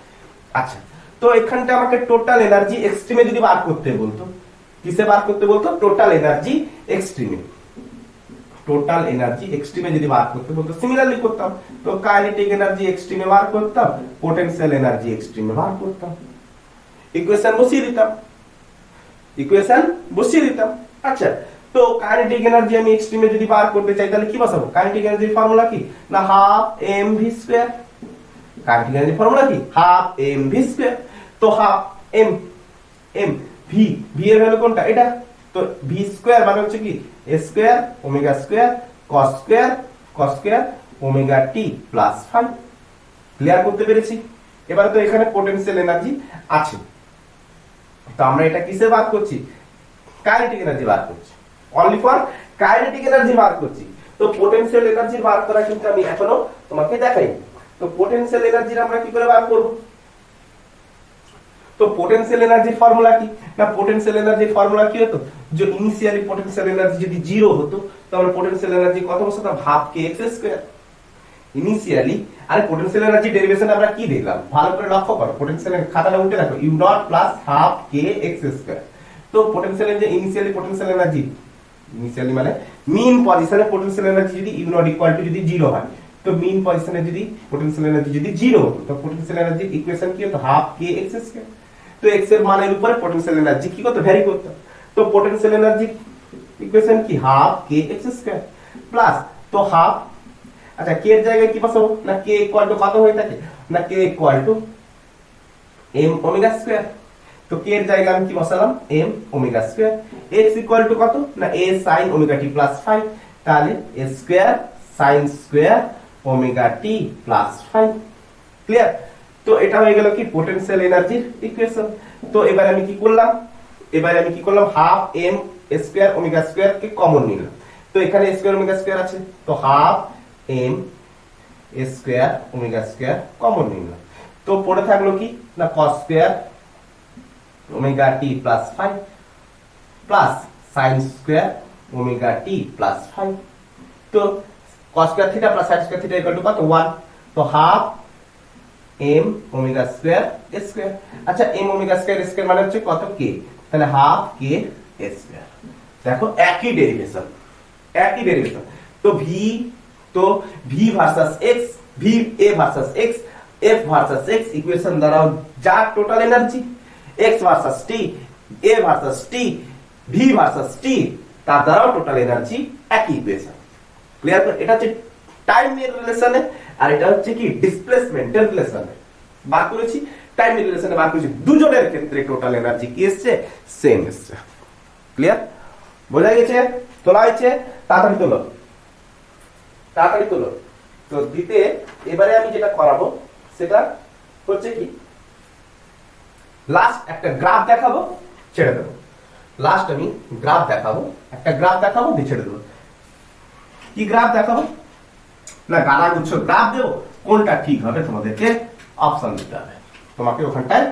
আচ্ছা, তো এখানটা আমাকে টোটাল এনার্জি এক্সট্রিমে যদি বার করতে বলতো, কিসে বার করতে বলতো? টোটাল এনার্জি এক্সট্রিমে। টোটাল এনার্জি এক্সট্রিমে যদি বার করতে বলতো, সিমিলারলি করতাম। তো কাইনেটিক এনার্জি এক্সট্রিমে বার করতাম, পোটেনশিয়াল এনার্জি এক্সট্রিমে বার করতাম, ইকুয়েশন বসিয়ে দিতাম। আচ্ছা, তো কাইনেটিক এনার্জি আমি এক্সট্রিমে যদি বার করতে চাই, তাহলে কি বসাবো? কাইনেটিক এনার্জির ফর্মুলা কি না, half m v square. Kinetic এনার্জির ফর্মুলা কি? Half m v square. তো হাফ এম ভি এর ভ্যালু কোনটা? এটা। তো ভি স্কয়ার মানে হচ্ছে কি a square omega square cos square omega T plus 5। Clear করতে পেরেছি? এবারে তো এখানে পোটেনশিয়াল এনার্জি আছে, তো আমরা এটা কিসে বার করছি? কাইনেটিক এনার্জি বার করছি, only for kinetic energy bar করছি। তো পোটেনশিয়াল এনার্জি বার করা কিন্তু আমি এখনো তোমাকে দেখাই। তো পোটেনশিয়াল এনার্জি আমরা কি করে বার করব? তো পোটেনশিয়াল এনার্জির ফর্মুলা কি না, পোটেনশিয়াল এনার্জির ফর্মুলা কি হতো? যে ইনিশিয়ালি পোটেনশিয়াল এনার্জি যদি 0 হতো, তাহলে পোটেনশিয়াল এনার্জি কত বসাতাম? Half k x square. Initially, আর পোটেনশিয়াল এনার্জি ডেরিভেশন আমরা কি দেখলাম? ভালো করে লক্ষ্য করো, পোটেনশিয়াল খাতাটা উল্টে রাখো, u not plus half k x square. তো potential energy, initially potential energy initially মানে মিন পজিশনে পোটেনশিয়াল এনার্জি যদি ইউ নট ইকুয়াল টু যদি 0 হয়, তো মিন পজিশনে যদি পোটেনশিয়াল এনার্জি যদি 0 হতো, তো পোটেনশিয়াল এনার্জির ইকুয়েশন কি হতো, হাফ কে এক্স স্কয়ার। তো এক্স এর মানের উপরে পোটেনশিয়াল এনার্জি কি করতে ভ্যারি করতে, তো পোটেনশিয়াল এনার্জি ইকুয়েশন কি half k x square plus, তো হাফ, আচ্ছা কে এর জায়গায় কি বসাবো না, কে ইকুয়াল টু কত হয়ে থাকে না, k equal to M omega square. তো কে এর জায়গায় আমি কি বসালাম, m omega square. x equal to কত না, a sin omega T plus 5, তাহলে a square sin square omega T plus 5। Clear? তো এটা হয়ে গেল কি পোটেনশিয়াল এনার্জির ইকুয়েশন। তো এবারে আমি কি করলাম, half m square omega square কে কমন নিলাম। তো এখানে স্কয়ার ওমেগা স্কয়ার আছে, তো half m square omega square common নিলাম। তো পড়ে থাকলো কি না, cos স্কয়ার ওমেগা টি plus 5 plus sin square omega টি প্লাস 5। তো cos square theta plus sin square theta equal to কত 1, তো half m omega square square. আচ্ছা m ওমেগা স্কয়ার স্কয়ার মানে হচ্ছে কত, k, তাহলে হাফ k স্কয়ার। দেখো একই ডেরিভেশন। তো v versus x, v a versus x, f versus x equation দ্বারাও যা total energy, x versus t, a versus t, v versus t, তার দ্বারাও টোটাল এনার্জি একই ইকুয়েশন। ক্লিয়ার? এটা হচ্ছে টাইমের রিলেশনে, আর এটা হচ্ছে কি ডিসপ্লেসমেন্টের রিলেশনে বার করেছি। টাইমের রিলেশনে বার করেছি, দুজনের ক্ষেত্রে টোটাল এনার্জি কি এসেছে, সেম এসেছে। ক্লিয়ার? বোঝা গেছে? তোলা হয়েছে? তাড়াতাড়ি তোলো। তো দিতে এবারে আমি যেটা করাবো সেটা হচ্ছে কি, লাস্ট একটা গ্রাফ দেখাবো, ছেড়ে দেবো। একটা গ্রাফ দেখাবো দিয়ে ছেড়ে দেবো। কি গ্রাফ দেখাবো না, গানা গুচ্ছ গ্রাফ দেবো, কোনটা ঠিক হবে তোমাদেরকে অপশন দিতে হবে, তোমাকে ওখানটায়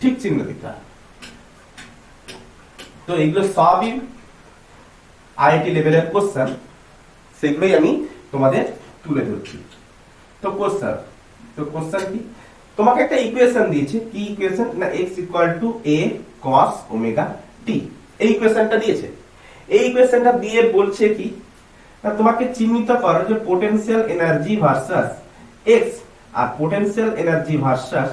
ঠিক চিহ্ন দিতে হবে। তো এগুলো সবই আইআইটি লেভেলের কোশ্চেন, সেগুলোই আমি তোমাদের তুলে ধরছি। তো কোশ্চেন কি, তোমাকে একটা ইকুয়েশন দিয়েছে, কি ইকুয়েশন না, x equal two a cos omega t, এই ইকুয়েশনটা দিয়েছে। এই ইকুয়েশনটা দিয়ে বলছে কি না, তোমাকে চিহ্নিত করো যে পোটেনশিয়াল এনার্জি ভার্সাস x আর পোটেনশিয়াল এনার্জি ভার্সাস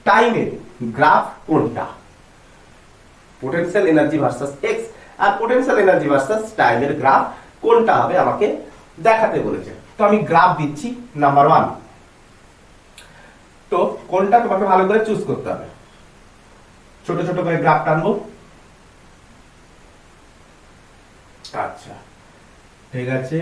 টাইমের গ্রাফ কোনটা। পোটেনশিয়াল এনার্জি ভার্সাস x আর পোটেনশিয়াল এনার্জি ভার্সাস টাইমের গ্রাফ কোনটা হবে আমাকে দেখাতে বলেছে। তো আমি গ্রাফ দিচ্ছি নাম্বার 1। তো কোনটা তোমাকে ভালো করে চুজ করতে হবে, ছোট ছোট করে গ্রাফ টানবো। আচ্ছা ঠিক আছে,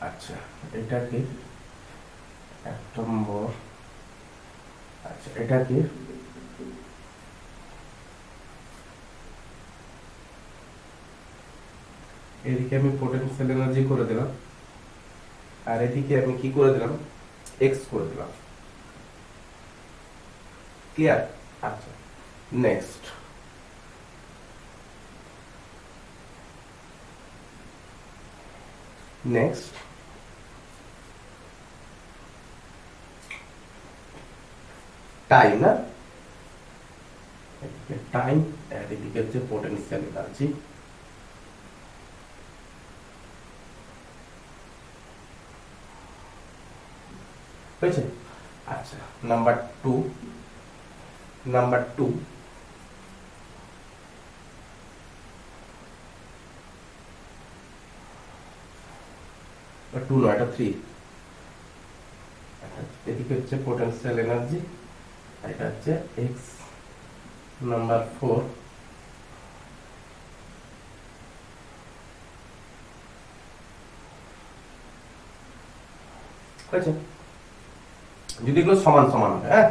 আচ্ছা এটা কি 1 নম্বর, আচ্ছা এটা কি এদিকে আমি পোটেনশিয়াল এনার্জি করে দিলাম, আর এদিকে আমি কি করে দিলাম, এক্স করে দিলাম। ক্লিয়ার? আচ্ছা নেক্সট, টাইম না, টাইম, এদিকে হচ্ছে পোটেনশিয়াল এনার্জি। হয়েছে? আচ্ছা নাম্বার 2 2 নয়, এটা 3। এদিকে হচ্ছে পোটেনশিয়াল এনার্জি, এটা হচ্ছে x নাম্বার 4। হয়েছে? যদি এগুলো সমান সমান হবে, হ্যাঁ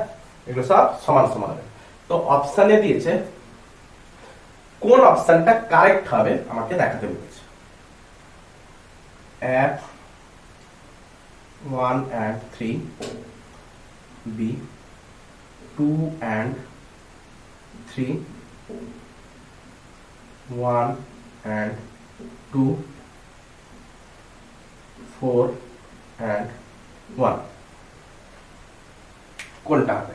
এগুলো সব সমান সমান হবে। তো অপশনে দিয়েছে, কোন অপশনটা কারেক্ট হবে আমাকে দেখাতে বলেছে। F 1 and 3, B 2 and 3, 1 and 2, 4 and 1 কোনটা হবে?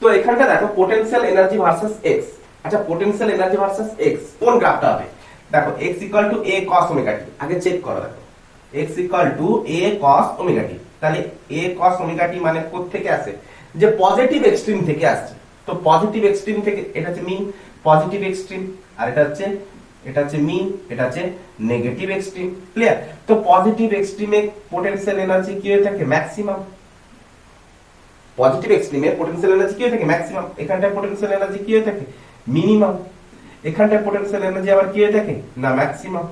তো এখানটা দেখো পোটেনশিয়াল এনার্জি ভার্সেস এক্স। আচ্ছা পোটেনশিয়াল এনার্জি ভার্সেস এক্স কোন গ্রাফটা হবে? দেখো x = a cos omega t, আগে চেক করো। দেখো x = a cos omega t, তাহলে a cos omega t মানে কোথা থেকে আসে? যে পজিটিভ এক্সট্রিম থেকে আসছে। তো পজিটিভ এক্সট্রিম থেকে এটা হচ্ছে মিন পজিটিভ এক্সট্রিম, আর এটা হচ্ছে মিন, এটা হচ্ছে নেগেটিভ এক্সট্রিম। ক্লিয়ার? তো পজিটিভ এক্সট্রিমে পোটেনশিয়াল এনার্জি কি হয়ে থাকে? ম্যাক্সিমাম। পজিটিভ এক্সট্রিমে পোটেনশিয়াল এনার্জি কি হয়ে থাকে? ম্যাক্সিমাম। এখানটায় পোটেনশিয়াল এনার্জি কি হয়ে থাকে? মিনিমাম। এখানটায় পোটেনশিয়াল এনার্জি আবার কি হয়ে থাকে? না ম্যাক্সিমাম।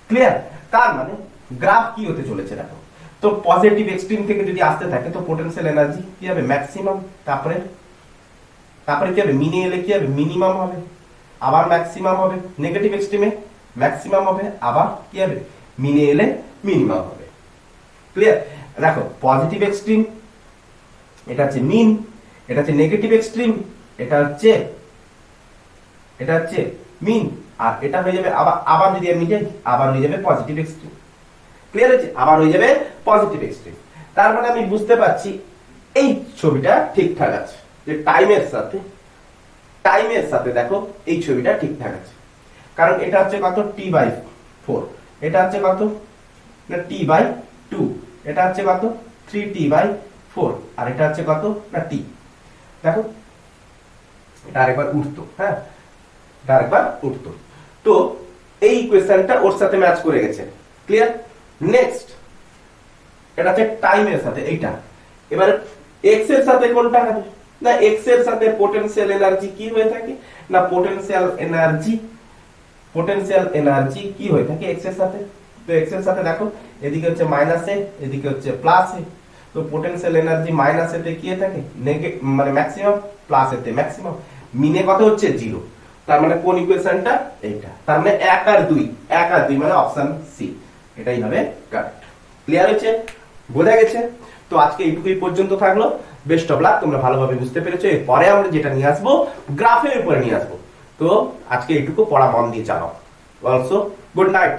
ক্লিয়ার? তার মানে গ্রাফ কি হতে চলেছে দেখো। তো পজিটিভ এক্সট্রিম থেকে যদি আসতে থাকে তো পোটেনশিয়াল এনার্জি কি হবে? ম্যাক্সিমাম। তারপরে কি হবে? মিনে এলে কি হবে? মিনিমাম হবে, আবার ম্যাক্সিমাম হবে। নেগেটিভ এক্সট্রিমে ম্যাক্সিমাম হবে, আবার কি হবে? মিনে এলে মিনিমাম হবে। ক্লিয়ার? দেখো পজিটিভ এক্সট্রিম এটা হচ্ছে মিন, এটা হচ্ছে নেগেটিভ এক্সট্রিম, এটা হচ্ছে মিন, আর এটা হয়ে যাবে আবার যদি আমি যাই আবার হয়ে যাবে পজিটিভ এক্সট্রিম। ক্লিয়ার হচ্ছে? আবার হয়ে যাবে পজিটিভ এক্সট্রিম। তার মানে আমি বুঝতে পারছি এই ছবিটা ঠিকঠাক আছে, যে টাইমের সাথে দেখো এই ছবিটা ঠিকঠাক আছে। কারণ এটা হচ্ছে কত? t/4, এটা হচ্ছে কত? না t/2, এটা হচ্ছে কত? 3t/4, আর এটা হচ্ছে কত? না t। দেখো এটা আরেকবার উঠতো, হ্যাঁ এটা আরেকবার উঠতো। তো এই ইকুয়েশনটা ওর সাথে ম্যাচ করে গেছে। ক্লিয়ার? নেক্সট এটা হচ্ছে টাইমের সাথে এইটা। এবারে x এর সাথে কোনটা হবে? না x এর সাথে পোটেনশিয়াল এনার্জি কি হয়ে থাকে? না পোটেনশিয়াল এনার্জি কি হয়ে থাকে x এর সাথে? তো x এর সাথে দেখো এদিকে হচ্ছে -a, এদিকে হচ্ছে +a। তো পোটেনশিয়াল এনার্জি -a তে কি হয়ে থাকে? মানে ম্যাক্সিমাম, +a তে ম্যাক্সিমাম। মিনে কত হচ্ছে? 0। তার মানে কোন ইকুয়েশনটা? এইটা। তার মানে 1 আর 2 মানে অপশন সি, এটাই হবে কারেক্ট। ক্লিয়ার হচ্ছে? বোঝা গেছে? তো আজকে এইটুকুই পর্যন্ত থাকলো। বেস্ট অফ লাক, তোমরা ভালোভাবে বুঝতে পেরেছো। এরপরে আমরা যেটা নিয়ে আসবো গ্রাফের উপরে নিয়ে আসবো। তো আজকে এইটুকু পড়া মন দিয়ে চালাও। Also good night.